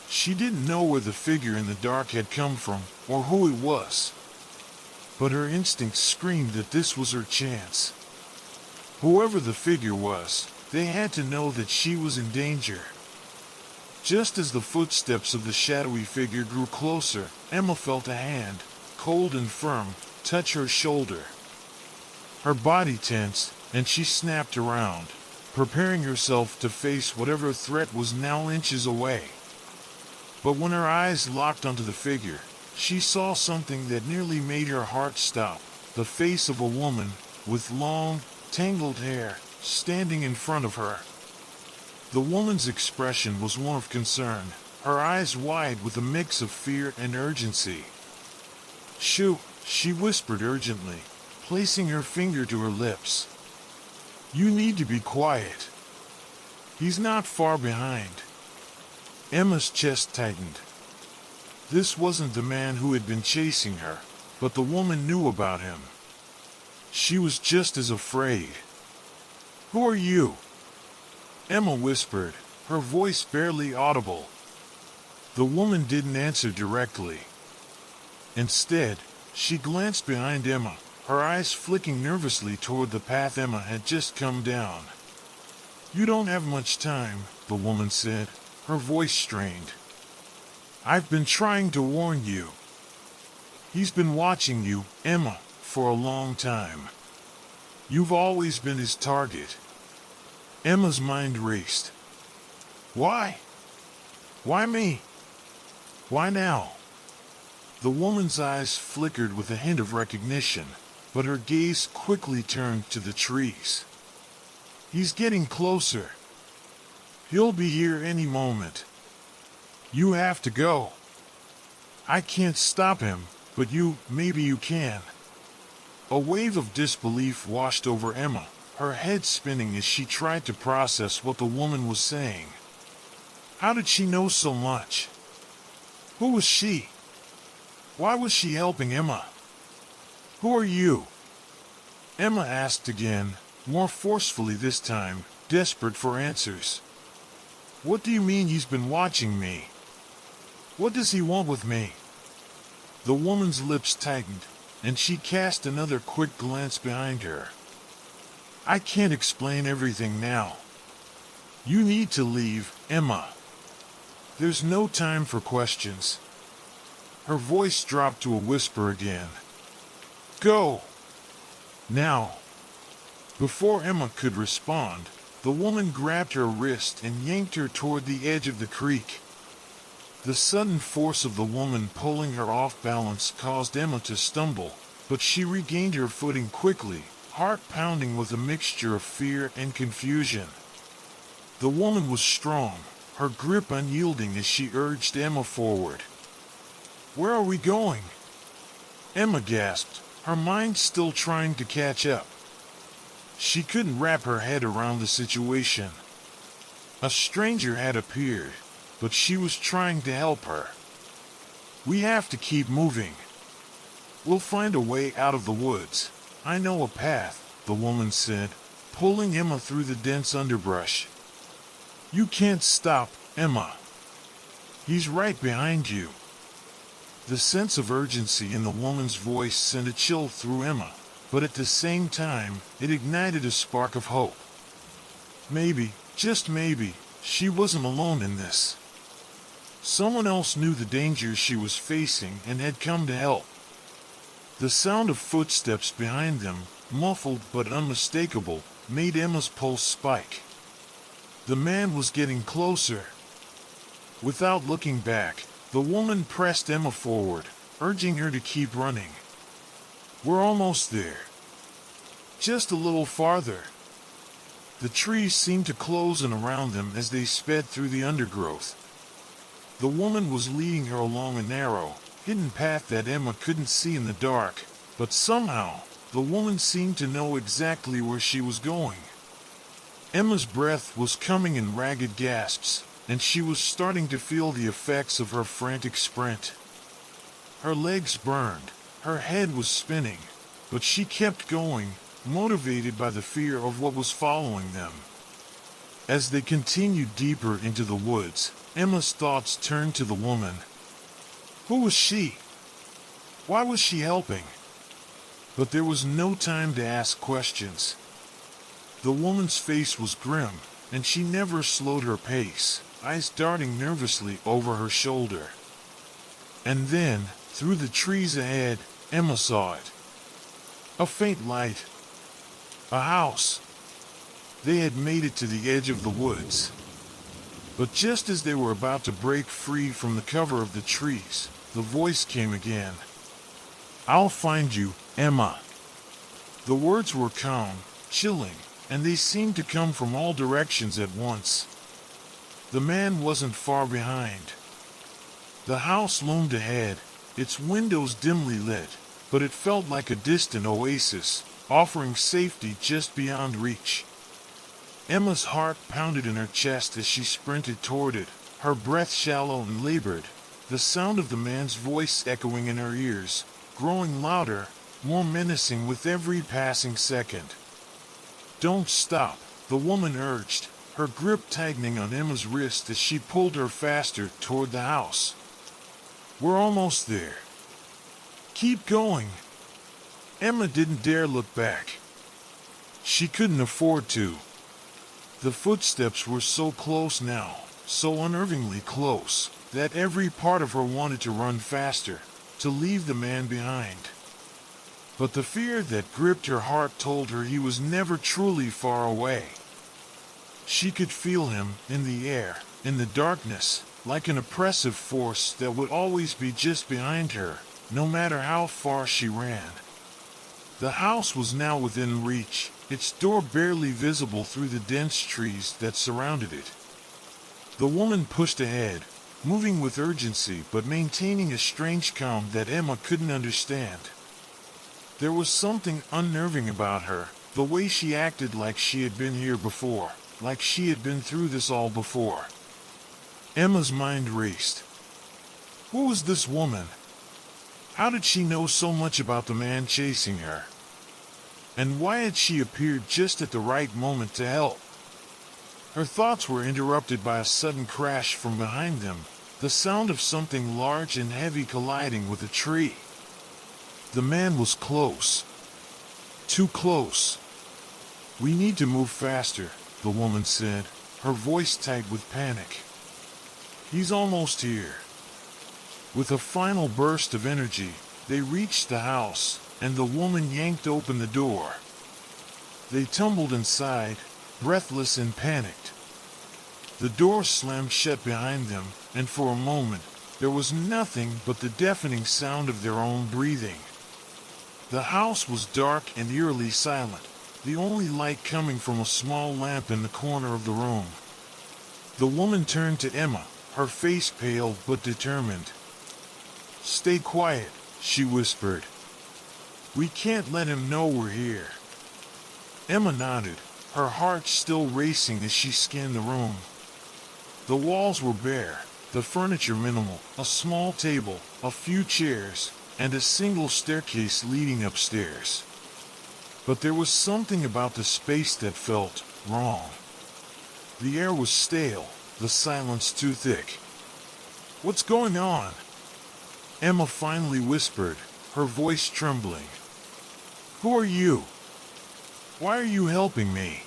She didn't know where the figure in the dark had come from, or who it was. But her instinct screamed that this was her chance. Whoever the figure was, they had to know that she was in danger. Just as the footsteps of the shadowy figure grew closer, Emma felt a hand, cold and firm, touch her shoulder. Her body tensed, and she snapped around, preparing herself to face whatever threat was now inches away. But when her eyes locked onto the figure, she saw something that nearly made her heart stop. The face of a woman, with long, tangled hair, standing in front of her. The woman's expression was one of concern, her eyes wide with a mix of fear and urgency. "Shoo," she whispered urgently, placing her finger to her lips. "You need to be quiet. He's not far behind." Emma's chest tightened. This wasn't the man who had been chasing her, but the woman knew about him. She was just as afraid. "Who are you?" Emma whispered, her voice barely audible. The woman didn't answer directly. Instead, she glanced behind Emma, her eyes flicking nervously toward the path Emma had just come down. "You don't have much time," the woman said, her voice strained. "I've been trying to warn you. He's been watching you, Emma, for a long time. You've always been his target." Emma's mind raced. "Why? Why me? Why now?" The woman's eyes flickered with a hint of recognition, but her gaze quickly turned to the trees. "He's getting closer. He'll be here any moment. You have to go. I can't stop him, but maybe you can." A wave of disbelief washed over Emma, her head spinning as she tried to process what the woman was saying. How did she know so much? Who was she? Why was she helping Emma? "Who are you?" Emma asked again, more forcefully this time, desperate for answers. "What do you mean he's been watching me? What does he want with me?" The woman's lips tightened, and she cast another quick glance behind her. "I can't explain everything now. You need to leave, Emma. There's no time for questions." Her voice dropped to a whisper again. "Go! Now!" Before Emma could respond, the woman grabbed her wrist and yanked her toward the edge of the creek. The sudden force of the woman pulling her off balance caused Emma to stumble, but she regained her footing quickly, heart pounding with a mixture of fear and confusion. The woman was strong, her grip unyielding as she urged Emma forward. "Where are we going?" Emma gasped, her mind still trying to catch up. She couldn't wrap her head around the situation. A stranger had appeared, but she was trying to help her. "We have to keep moving. We'll find a way out of the woods. I know a path," the woman said, pulling Emma through the dense underbrush. "You can't stop, Emma. He's right behind you." The sense of urgency in the woman's voice sent a chill through Emma, but at the same time, it ignited a spark of hope. Maybe, just maybe, she wasn't alone in this. Someone else knew the danger she was facing and had come to help. The sound of footsteps behind them, muffled but unmistakable, made Emma's pulse spike. The man was getting closer. Without looking back, the woman pressed Emma forward, urging her to keep running. "We're almost there. Just a little farther." The trees seemed to close in around them as they sped through the undergrowth. The woman was leading her along a narrow, hidden path that Emma couldn't see in the dark, but somehow, the woman seemed to know exactly where she was going. Emma's breath was coming in ragged gasps, and she was starting to feel the effects of her frantic sprint. Her legs burned, her head was spinning, but she kept going, motivated by the fear of what was following them. As they continued deeper into the woods, Emma's thoughts turned to the woman. Who was she? Why was she helping? But there was no time to ask questions. The woman's face was grim, and she never slowed her pace, eyes darting nervously over her shoulder. And then, through the trees ahead, Emma saw it. A faint light. A house. They had made it to the edge of the woods. But just as they were about to break free from the cover of the trees, the voice came again. I'll find you, Emma. The words were calm, chilling, and they seemed to come from all directions at once. The man wasn't far behind. The house loomed ahead, its windows dimly lit, but it felt like a distant oasis, offering safety just beyond reach. Emma's heart pounded in her chest as she sprinted toward it, her breath shallow and labored, the sound of the man's voice echoing in her ears, growing louder, more menacing with every passing second. Don't stop, the woman urged, her grip tightening on Emma's wrist as she pulled her faster toward the house. We're almost there. Keep going. Emma didn't dare look back. She couldn't afford to. The footsteps were so close now, so unnervingly close, that every part of her wanted to run faster, to leave the man behind. But the fear that gripped her heart told her he was never truly far away. She could feel him, in the air, in the darkness, like an oppressive force that would always be just behind her, no matter how far she ran. The house was now within reach, its door barely visible through the dense trees that surrounded it. The woman pushed ahead, moving with urgency but maintaining a strange calm that Emma couldn't understand. There was something unnerving about her, the way she acted like she had been here before, like she had been through this all before. Emma's mind raced. Who was this woman? How did she know so much about the man chasing her? And why had she appeared just at the right moment to help? Her thoughts were interrupted by a sudden crash from behind them, the sound of something large and heavy colliding with a tree. The man was close. Too close. We need to move faster, the woman said, her voice tight with panic. He's almost here. With a final burst of energy, they reached the house, and the woman yanked open the door. They tumbled inside, breathless and panicked. The door slammed shut behind them, and for a moment, there was nothing but the deafening sound of their own breathing. The house was dark and eerily silent, the only light coming from a small lamp in the corner of the room. The woman turned to Emma, her face pale but determined. Stay quiet, she whispered. We can't let him know we're here. Emma nodded, her heart still racing as she scanned the room. The walls were bare, the furniture minimal, a small table, a few chairs, and a single staircase leading upstairs. But there was something about the space that felt wrong. The air was stale, the silence too thick. What's going on? Emma finally whispered, her voice trembling. Who are you? Why are you helping me?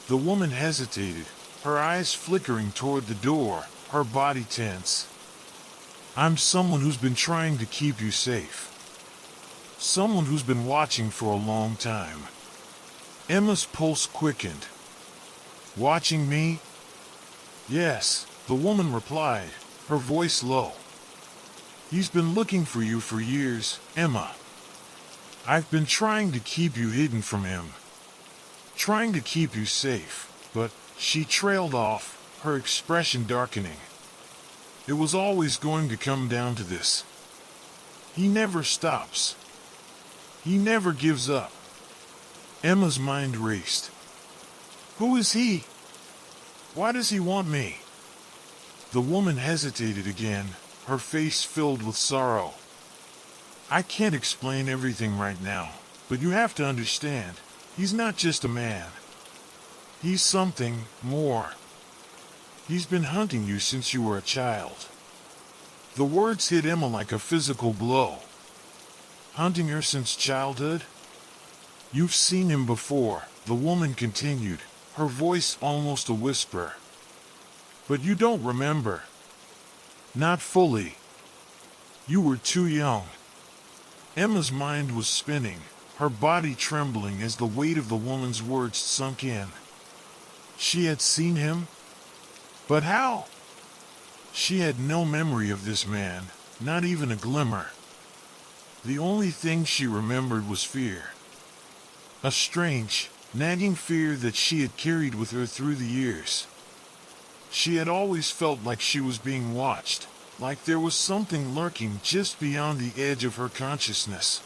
The woman hesitated, her eyes flickering toward the door, her body tense. I'm someone who's been trying to keep you safe. Someone who's been watching for a long time. Emma's pulse quickened. Watching me? Yes, the woman replied, her voice low. He's been looking for you for years, Emma. I've been trying to keep you hidden from him. Trying to keep you safe, but she trailed off, her expression darkening. It was always going to come down to this. He never stops. He never gives up. Emma's mind raced. Who is he? Why does he want me? The woman hesitated again, her face filled with sorrow. I can't explain everything right now, but you have to understand, he's not just a man. He's something more. He's been hunting you since you were a child. The words hit Emma like a physical blow. Hunting her since childhood? You've seen him before, the woman continued, her voice almost a whisper. But you don't remember. Not fully. You were too young. Emma's mind was spinning, her body trembling as the weight of the woman's words sunk in. She had seen him? But how? She had no memory of this man, not even a glimmer. The only thing she remembered was fear. A strange, nagging fear that she had carried with her through the years. She had always felt like she was being watched, like there was something lurking just beyond the edge of her consciousness.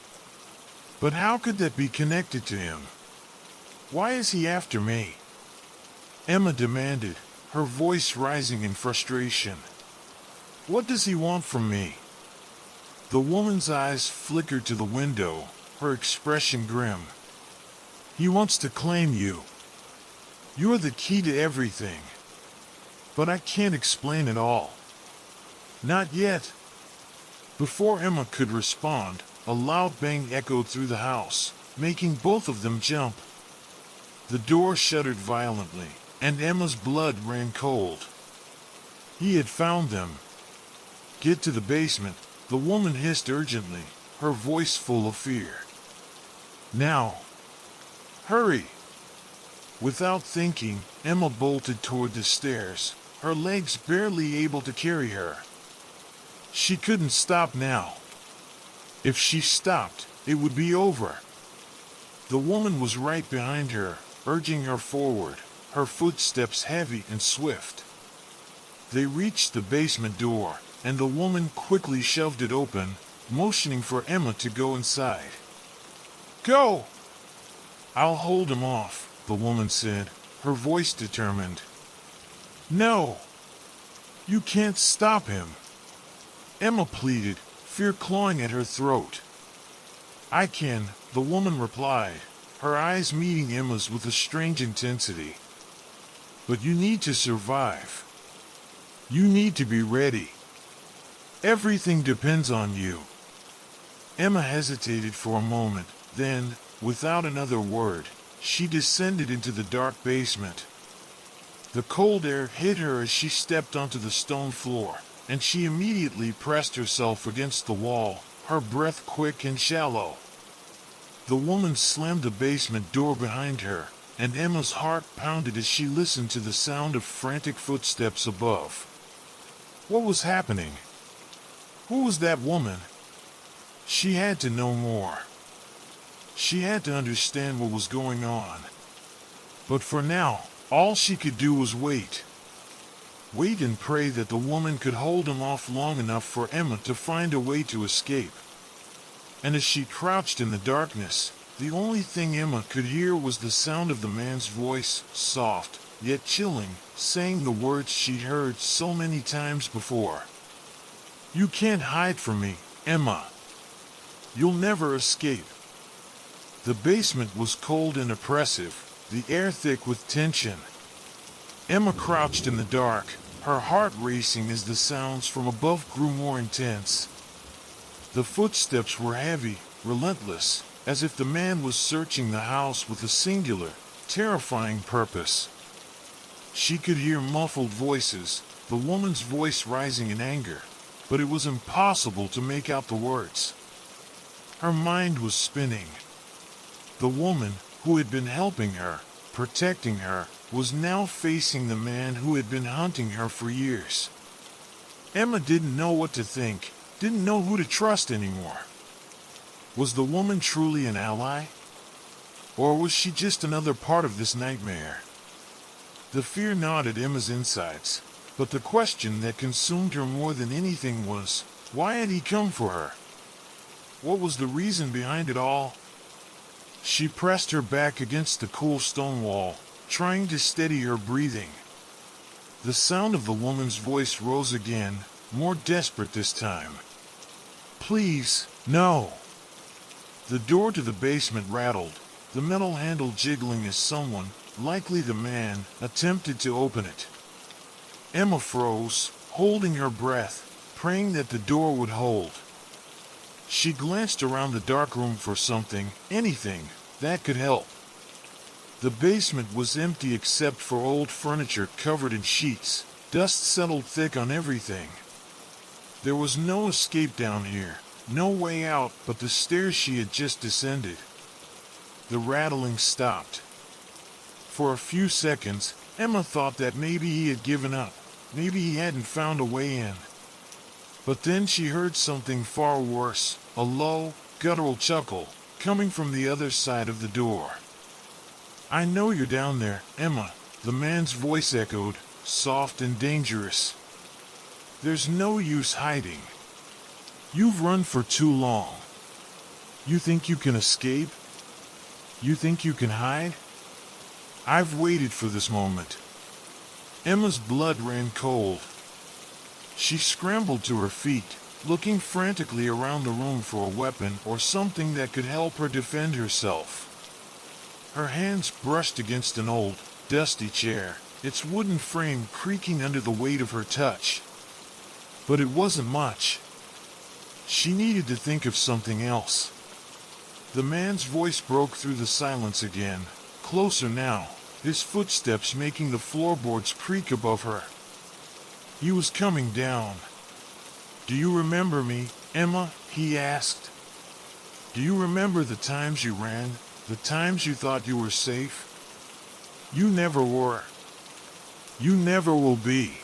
But how could that be connected to him? Why is he after me? Emma demanded, her voice rising in frustration. What does he want from me? The woman's eyes flickered to the window, her expression grim. He wants to claim you. You're the key to everything. But I can't explain it all. Not yet. Before Emma could respond, a loud bang echoed through the house, making both of them jump. The door shuddered violently, and Emma's blood ran cold. He had found them. Get to the basement, the woman hissed urgently, her voice full of fear. Now. Hurry! Without thinking, Emma bolted toward the stairs, her legs barely able to carry her. She couldn't stop now. If she stopped, it would be over. The woman was right behind her, urging her forward, her footsteps heavy and swift. They reached the basement door, and the woman quickly shoved it open, motioning for Emma to go inside. Go! I'll hold him off, the woman said, her voice determined. No! You can't stop him! Emma pleaded, fear clawing at her throat. I can, the woman replied, her eyes meeting Emma's with a strange intensity. But you need to survive. You need to be ready. Everything depends on you. Emma hesitated for a moment, then, without another word, she descended into the dark basement. The cold air hit her as she stepped onto the stone floor, and she immediately pressed herself against the wall, her breath quick and shallow. The woman slammed the basement door behind her, and Emma's heart pounded as she listened to the sound of frantic footsteps above. What was happening? Who was that woman? She had to know more. She had to understand what was going on. But for now, all she could do was wait. Wait and pray that the woman could hold him off long enough for Emma to find a way to escape. And as she crouched in the darkness, the only thing Emma could hear was the sound of the man's voice, soft, yet chilling, saying the words she'd heard so many times before. You can't hide from me, Emma. You'll never escape. The basement was cold and oppressive, the air thick with tension. Emma crouched in the dark, her heart racing as the sounds from above grew more intense. The footsteps were heavy, relentless, as if the man was searching the house with a singular, terrifying purpose. She could hear muffled voices, the woman's voice rising in anger, but it was impossible to make out the words. Her mind was spinning. The woman, who had been helping her, protecting her, was now facing the man who had been hunting her for years. Emma didn't know what to think, didn't know who to trust anymore. Was the woman truly an ally? Or was she just another part of this nightmare? The fear gnawed at Emma's insides, but the question that consumed her more than anything was, why had he come for her? What was the reason behind it all? She pressed her back against the cool stone wall, trying to steady her breathing. The sound of the woman's voice rose again, more desperate this time. "Please, no." The door to the basement rattled, the metal handle jiggling as someone, likely the man, attempted to open it. Emma froze, holding her breath, praying that the door would hold. She glanced around the dark room for something, anything, that could help. The basement was empty except for old furniture covered in sheets. Dust settled thick on everything. There was no escape down here, no way out but the stairs she had just descended. The rattling stopped. For a few seconds, Emma thought that maybe he had given up, maybe he hadn't found a way in. But then she heard something far worse, a low, guttural chuckle, coming from the other side of the door. "I know you're down there, Emma," the man's voice echoed, soft and dangerous. "There's no use hiding. You've run for too long. You think you can escape? You think you can hide? I've waited for this moment." Emma's blood ran cold. She scrambled to her feet, looking frantically around the room for a weapon or something that could help her defend herself. Her hands brushed against an old, dusty chair, its wooden frame creaking under the weight of her touch. But it wasn't much. She needed to think of something else. The man's voice broke through the silence again, closer now, his footsteps making the floorboards creak above her. He was coming down. "Do you remember me, Emma?" he asked. "Do you remember the times you ran, the times you thought you were safe? You never were. You never will be."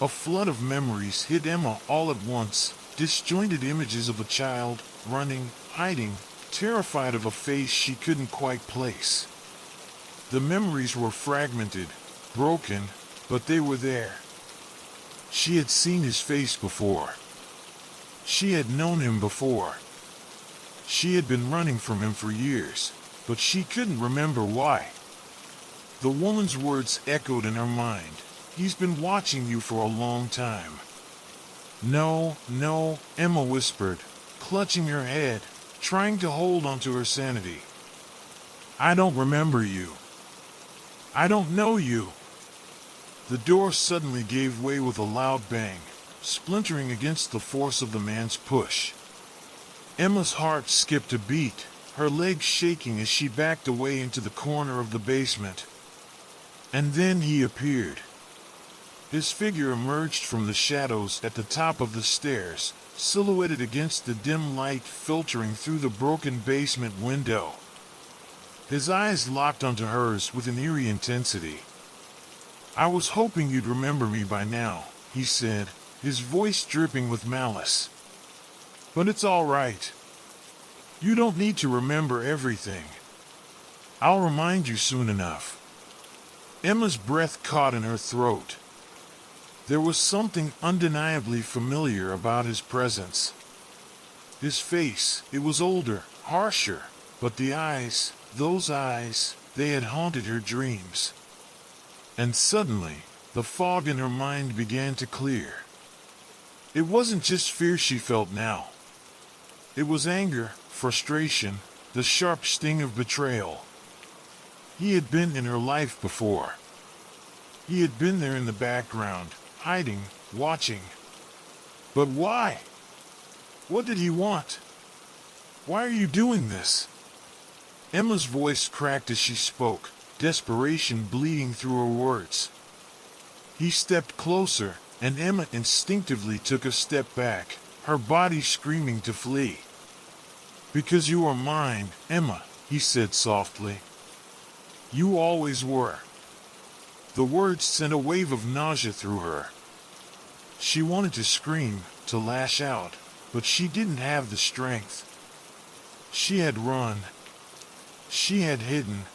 A flood of memories hit Emma all at once, disjointed images of a child, running, hiding, terrified of a face she couldn't quite place. The memories were fragmented, broken, but they were there. She had seen his face before. She had known him before. She had been running from him for years, but she couldn't remember why. The woman's words echoed in her mind. "He's been watching you for a long time." "No, no," Emma whispered, clutching her head, trying to hold onto her sanity. "I don't remember you. I don't know you." The door suddenly gave way with a loud bang, splintering against the force of the man's push. Emma's heart skipped a beat, her legs shaking as she backed away into the corner of the basement. And then he appeared. His figure emerged from the shadows at the top of the stairs, silhouetted against the dim light filtering through the broken basement window. His eyes locked onto hers with an eerie intensity. "I was hoping you'd remember me by now," he said, his voice dripping with malice. "But it's all right. You don't need to remember everything. I'll remind you soon enough." Emma's breath caught in her throat. There was something undeniably familiar about his presence. His face, it was older, harsher, but the eyes, those eyes, they had haunted her dreams. And suddenly, the fog in her mind began to clear. It wasn't just fear she felt now. It was anger, frustration, the sharp sting of betrayal. He had been in her life before. He had been there in the background, hiding, watching. But why? What did he want? "Why are you doing this?" Emma's voice cracked as she spoke, desperation bleeding through her words. He stepped closer, and Emma instinctively took a step back, her body screaming to flee. "Because you are mine, Emma," he said softly. "You always were." The words sent a wave of nausea through her. She wanted to scream, to lash out, but she didn't have the strength. She had run. She had hidden.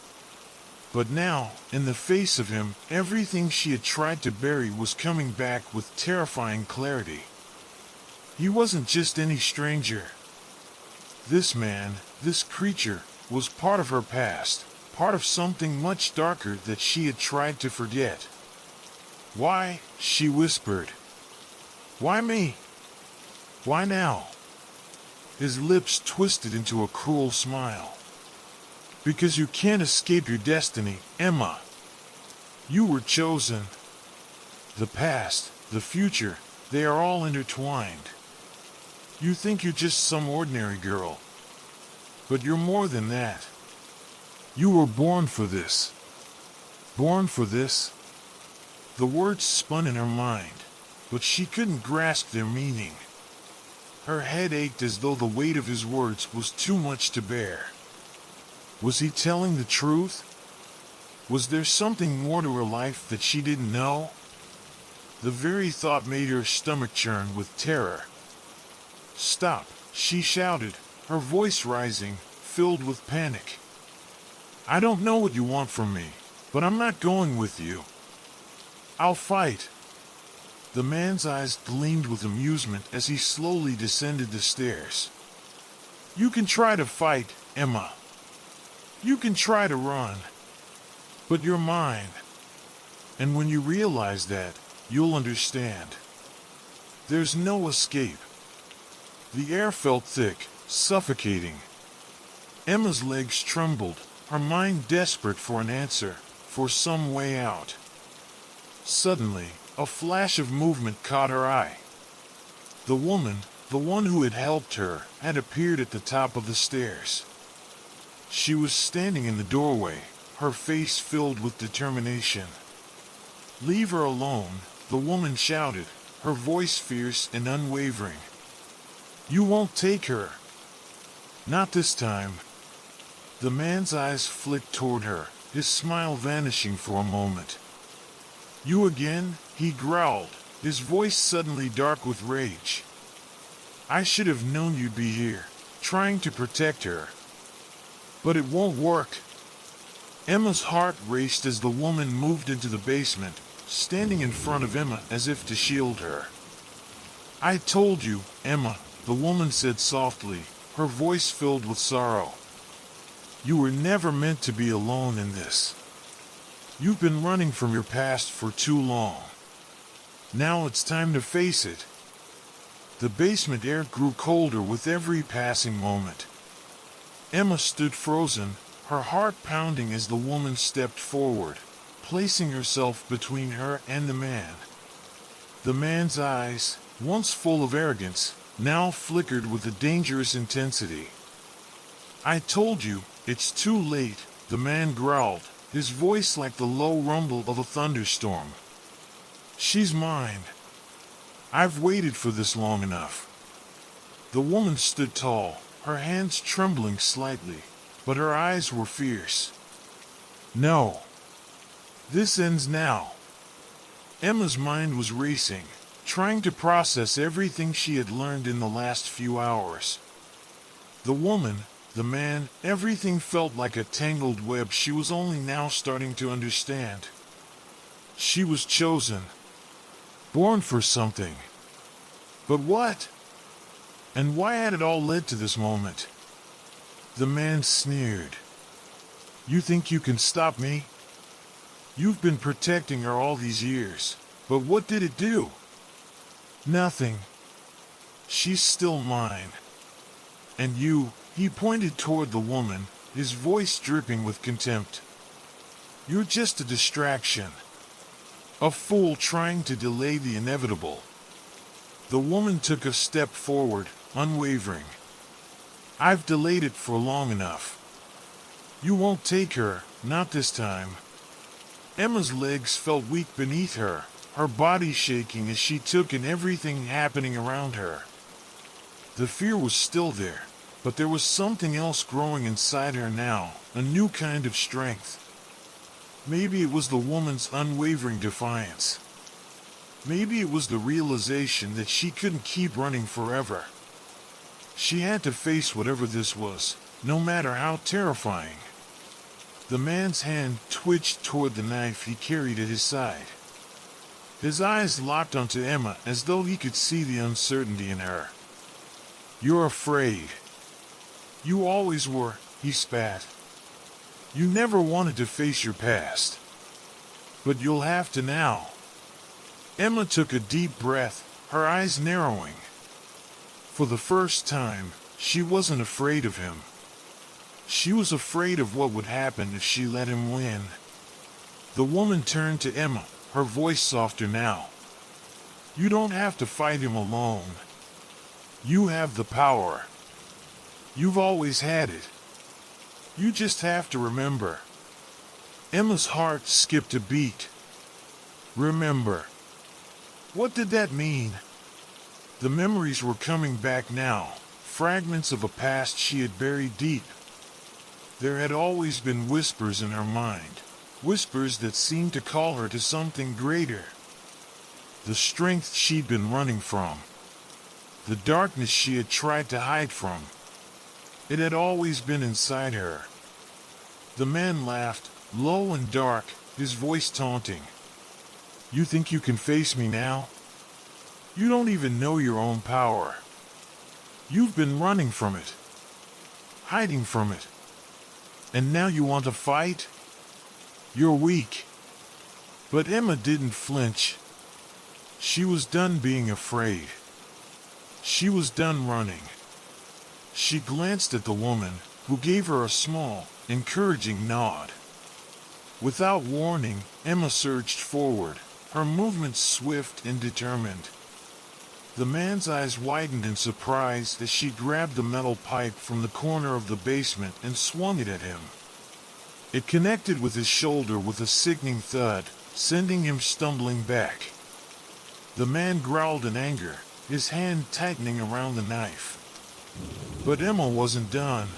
But now, in the face of him, everything she had tried to bury was coming back with terrifying clarity. He wasn't just any stranger. This man, this creature, was part of her past, part of something much darker that she had tried to forget. "Why?" she whispered. "Why me? Why now?" His lips twisted into a cruel smile. "Because you can't escape your destiny, Emma. You were chosen. The past, the future, they are all intertwined. You think you're just some ordinary girl. But you're more than that. You were born for this. Born for this." The words spun in her mind, but she couldn't grasp their meaning. Her head ached as though the weight of his words was too much to bear. Was he telling the truth? Was there something more to her life that she didn't know? The very thought made her stomach churn with terror. "Stop," she shouted, her voice rising, filled with panic. "I don't know what you want from me, but I'm not going with you. I'll fight." The man's eyes gleamed with amusement as he slowly descended the stairs. "You can try to fight, Emma. You can try to run. But you're mine. And when you realize that, you'll understand. There's no escape." The air felt thick, suffocating. Emma's legs trembled, her mind desperate for an answer, for some way out. Suddenly, a flash of movement caught her eye. The woman, the one who had helped her, had appeared at the top of the stairs. She was standing in the doorway, her face filled with determination. "Leave her alone," the woman shouted, her voice fierce and unwavering. "You won't take her. Not this time." The man's eyes flicked toward her, his smile vanishing for a moment. "You again?" he growled, his voice suddenly dark with rage. "I should have known you'd be here, trying to protect her. But it won't work." Emma's heart raced as the woman moved into the basement, standing in front of Emma as if to shield her. "I told you, Emma," the woman said softly, her voice filled with sorrow. "You were never meant to be alone in this. You've been running from your past for too long. Now it's time to face it." The basement air grew colder with every passing moment. Emma stood frozen, her heart pounding as the woman stepped forward, placing herself between her and the man. The man's eyes, once full of arrogance, now flickered with a dangerous intensity. "I told you, it's too late," the man growled, his voice like the low rumble of a thunderstorm. "She's mine. I've waited for this long enough." The woman stood tall, her hands trembling slightly, but her eyes were fierce. "No. This ends now." Emma's mind was racing, trying to process everything she had learned in the last few hours. The woman, the man, everything felt like a tangled web she was only now starting to understand. She was chosen. Born for something. But what? And why had it all led to this moment? The man sneered. "You think you can stop me? You've been protecting her all these years, but what did it do? Nothing. She's still mine. And you," he pointed toward the woman, his voice dripping with contempt. "You're just a distraction. A fool trying to delay the inevitable." The woman took a step forward, unwavering. "I've delayed it for long enough. You won't take her, not this time." Emma's legs felt weak beneath her, her body shaking as she took in everything happening around her. The fear was still there, but there was something else growing inside her now, a new kind of strength. Maybe it was the woman's unwavering defiance. Maybe it was the realization that she couldn't keep running forever. She had to face whatever this was, no matter how terrifying. The man's hand twitched toward the knife he carried at his side. His eyes locked onto Emma as though he could see the uncertainty in her. "You're afraid. You always were," he spat. You never wanted to face your past, but you'll have to now. Emma took a deep breath, her eyes narrowing. For the first time, she wasn't afraid of him. She was afraid of what would happen if she let him win. The woman turned to Emma, her voice softer now. You don't have to fight him alone. You have the power. You've always had it. You just have to remember. Emma's heart skipped a beat. Remember. What did that mean? The memories were coming back now, fragments of a past she had buried deep. There had always been whispers in her mind, whispers that seemed to call her to something greater. The strength she'd been running from. The darkness she had tried to hide from. It had always been inside her. The man laughed, low and dark, his voice taunting. You think you can face me now? You don't even know your own power. You've been running from it. Hiding from it. And now you want to fight? You're weak. But Emma didn't flinch. She was done being afraid. She was done running. She glanced at the woman, who gave her a small, encouraging nod. Without warning, Emma surged forward, her movements swift and determined. The man's eyes widened in surprise as she grabbed the metal pipe from the corner of the basement and swung it at him. It connected with his shoulder with a sickening thud, sending him stumbling back. The man growled in anger, his hand tightening around the knife. But Emma wasn't done.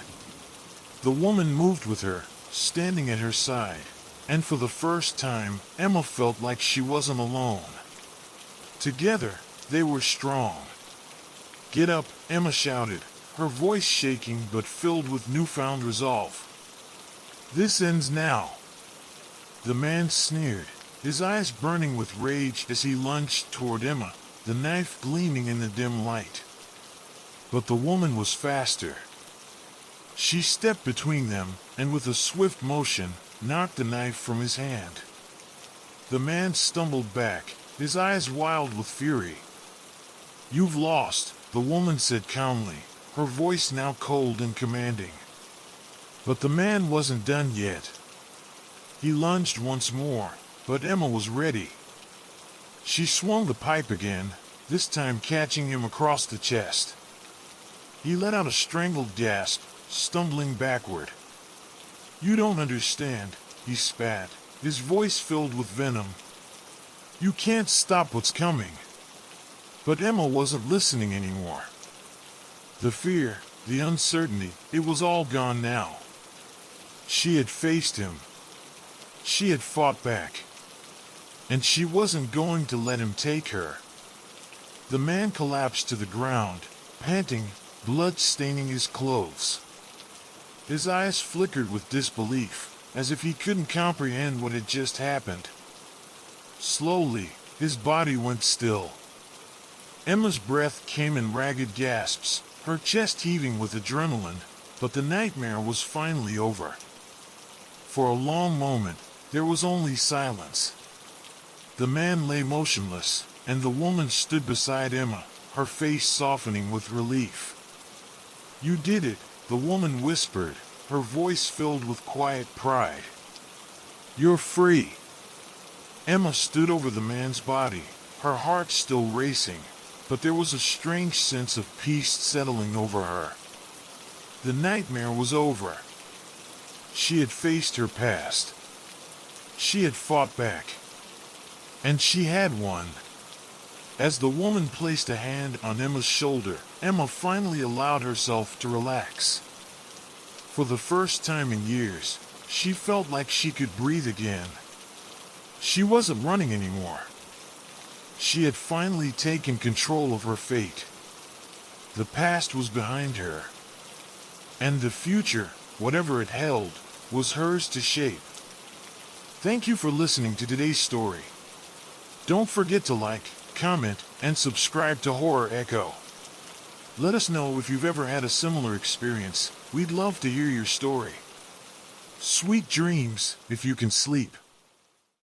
The woman moved with her, standing at her side, and for the first time, Emma felt like she wasn't alone. Together, they were strong. Get up, Emma shouted, her voice shaking but filled with newfound resolve. This ends now. The man sneered, his eyes burning with rage as he lunged toward Emma, the knife gleaming in the dim light. But the woman was faster. She stepped between them, and with a swift motion, knocked the knife from his hand. The man stumbled back, his eyes wild with fury. You've lost, the woman said calmly, her voice now cold and commanding. But the man wasn't done yet. He lunged once more, but Emma was ready. She swung the pipe again, this time catching him across the chest. He let out a strangled gasp, stumbling backward. You don't understand, he spat, his voice filled with venom. You can't stop what's coming. But Emma wasn't listening anymore. The fear, the uncertainty, it was all gone now. She had faced him. She had fought back. And she wasn't going to let him take her. The man collapsed to the ground, panting, blood staining his clothes. His eyes flickered with disbelief, as if he couldn't comprehend what had just happened. Slowly, his body went still. Emma's breath came in ragged gasps, her chest heaving with adrenaline, but the nightmare was finally over. For a long moment, there was only silence. The man lay motionless, and the woman stood beside Emma, her face softening with relief. You did it, the woman whispered, her voice filled with quiet pride. You're free. Emma stood over the man's body, her heart still racing, but there was a strange sense of peace settling over her. The nightmare was over. She had faced her past. She had fought back. And she had won. As the woman placed a hand on Emma's shoulder, Emma finally allowed herself to relax. For the first time in years, she felt like she could breathe again. She wasn't running anymore. She had finally taken control of her fate. The past was behind her. And the future, whatever it held, was hers to shape. Thank you for listening to today's story. Don't forget to like, comment, and subscribe to Horror Echo. Let us know if you've ever had a similar experience. We'd love to hear your story. Sweet dreams, if you can sleep.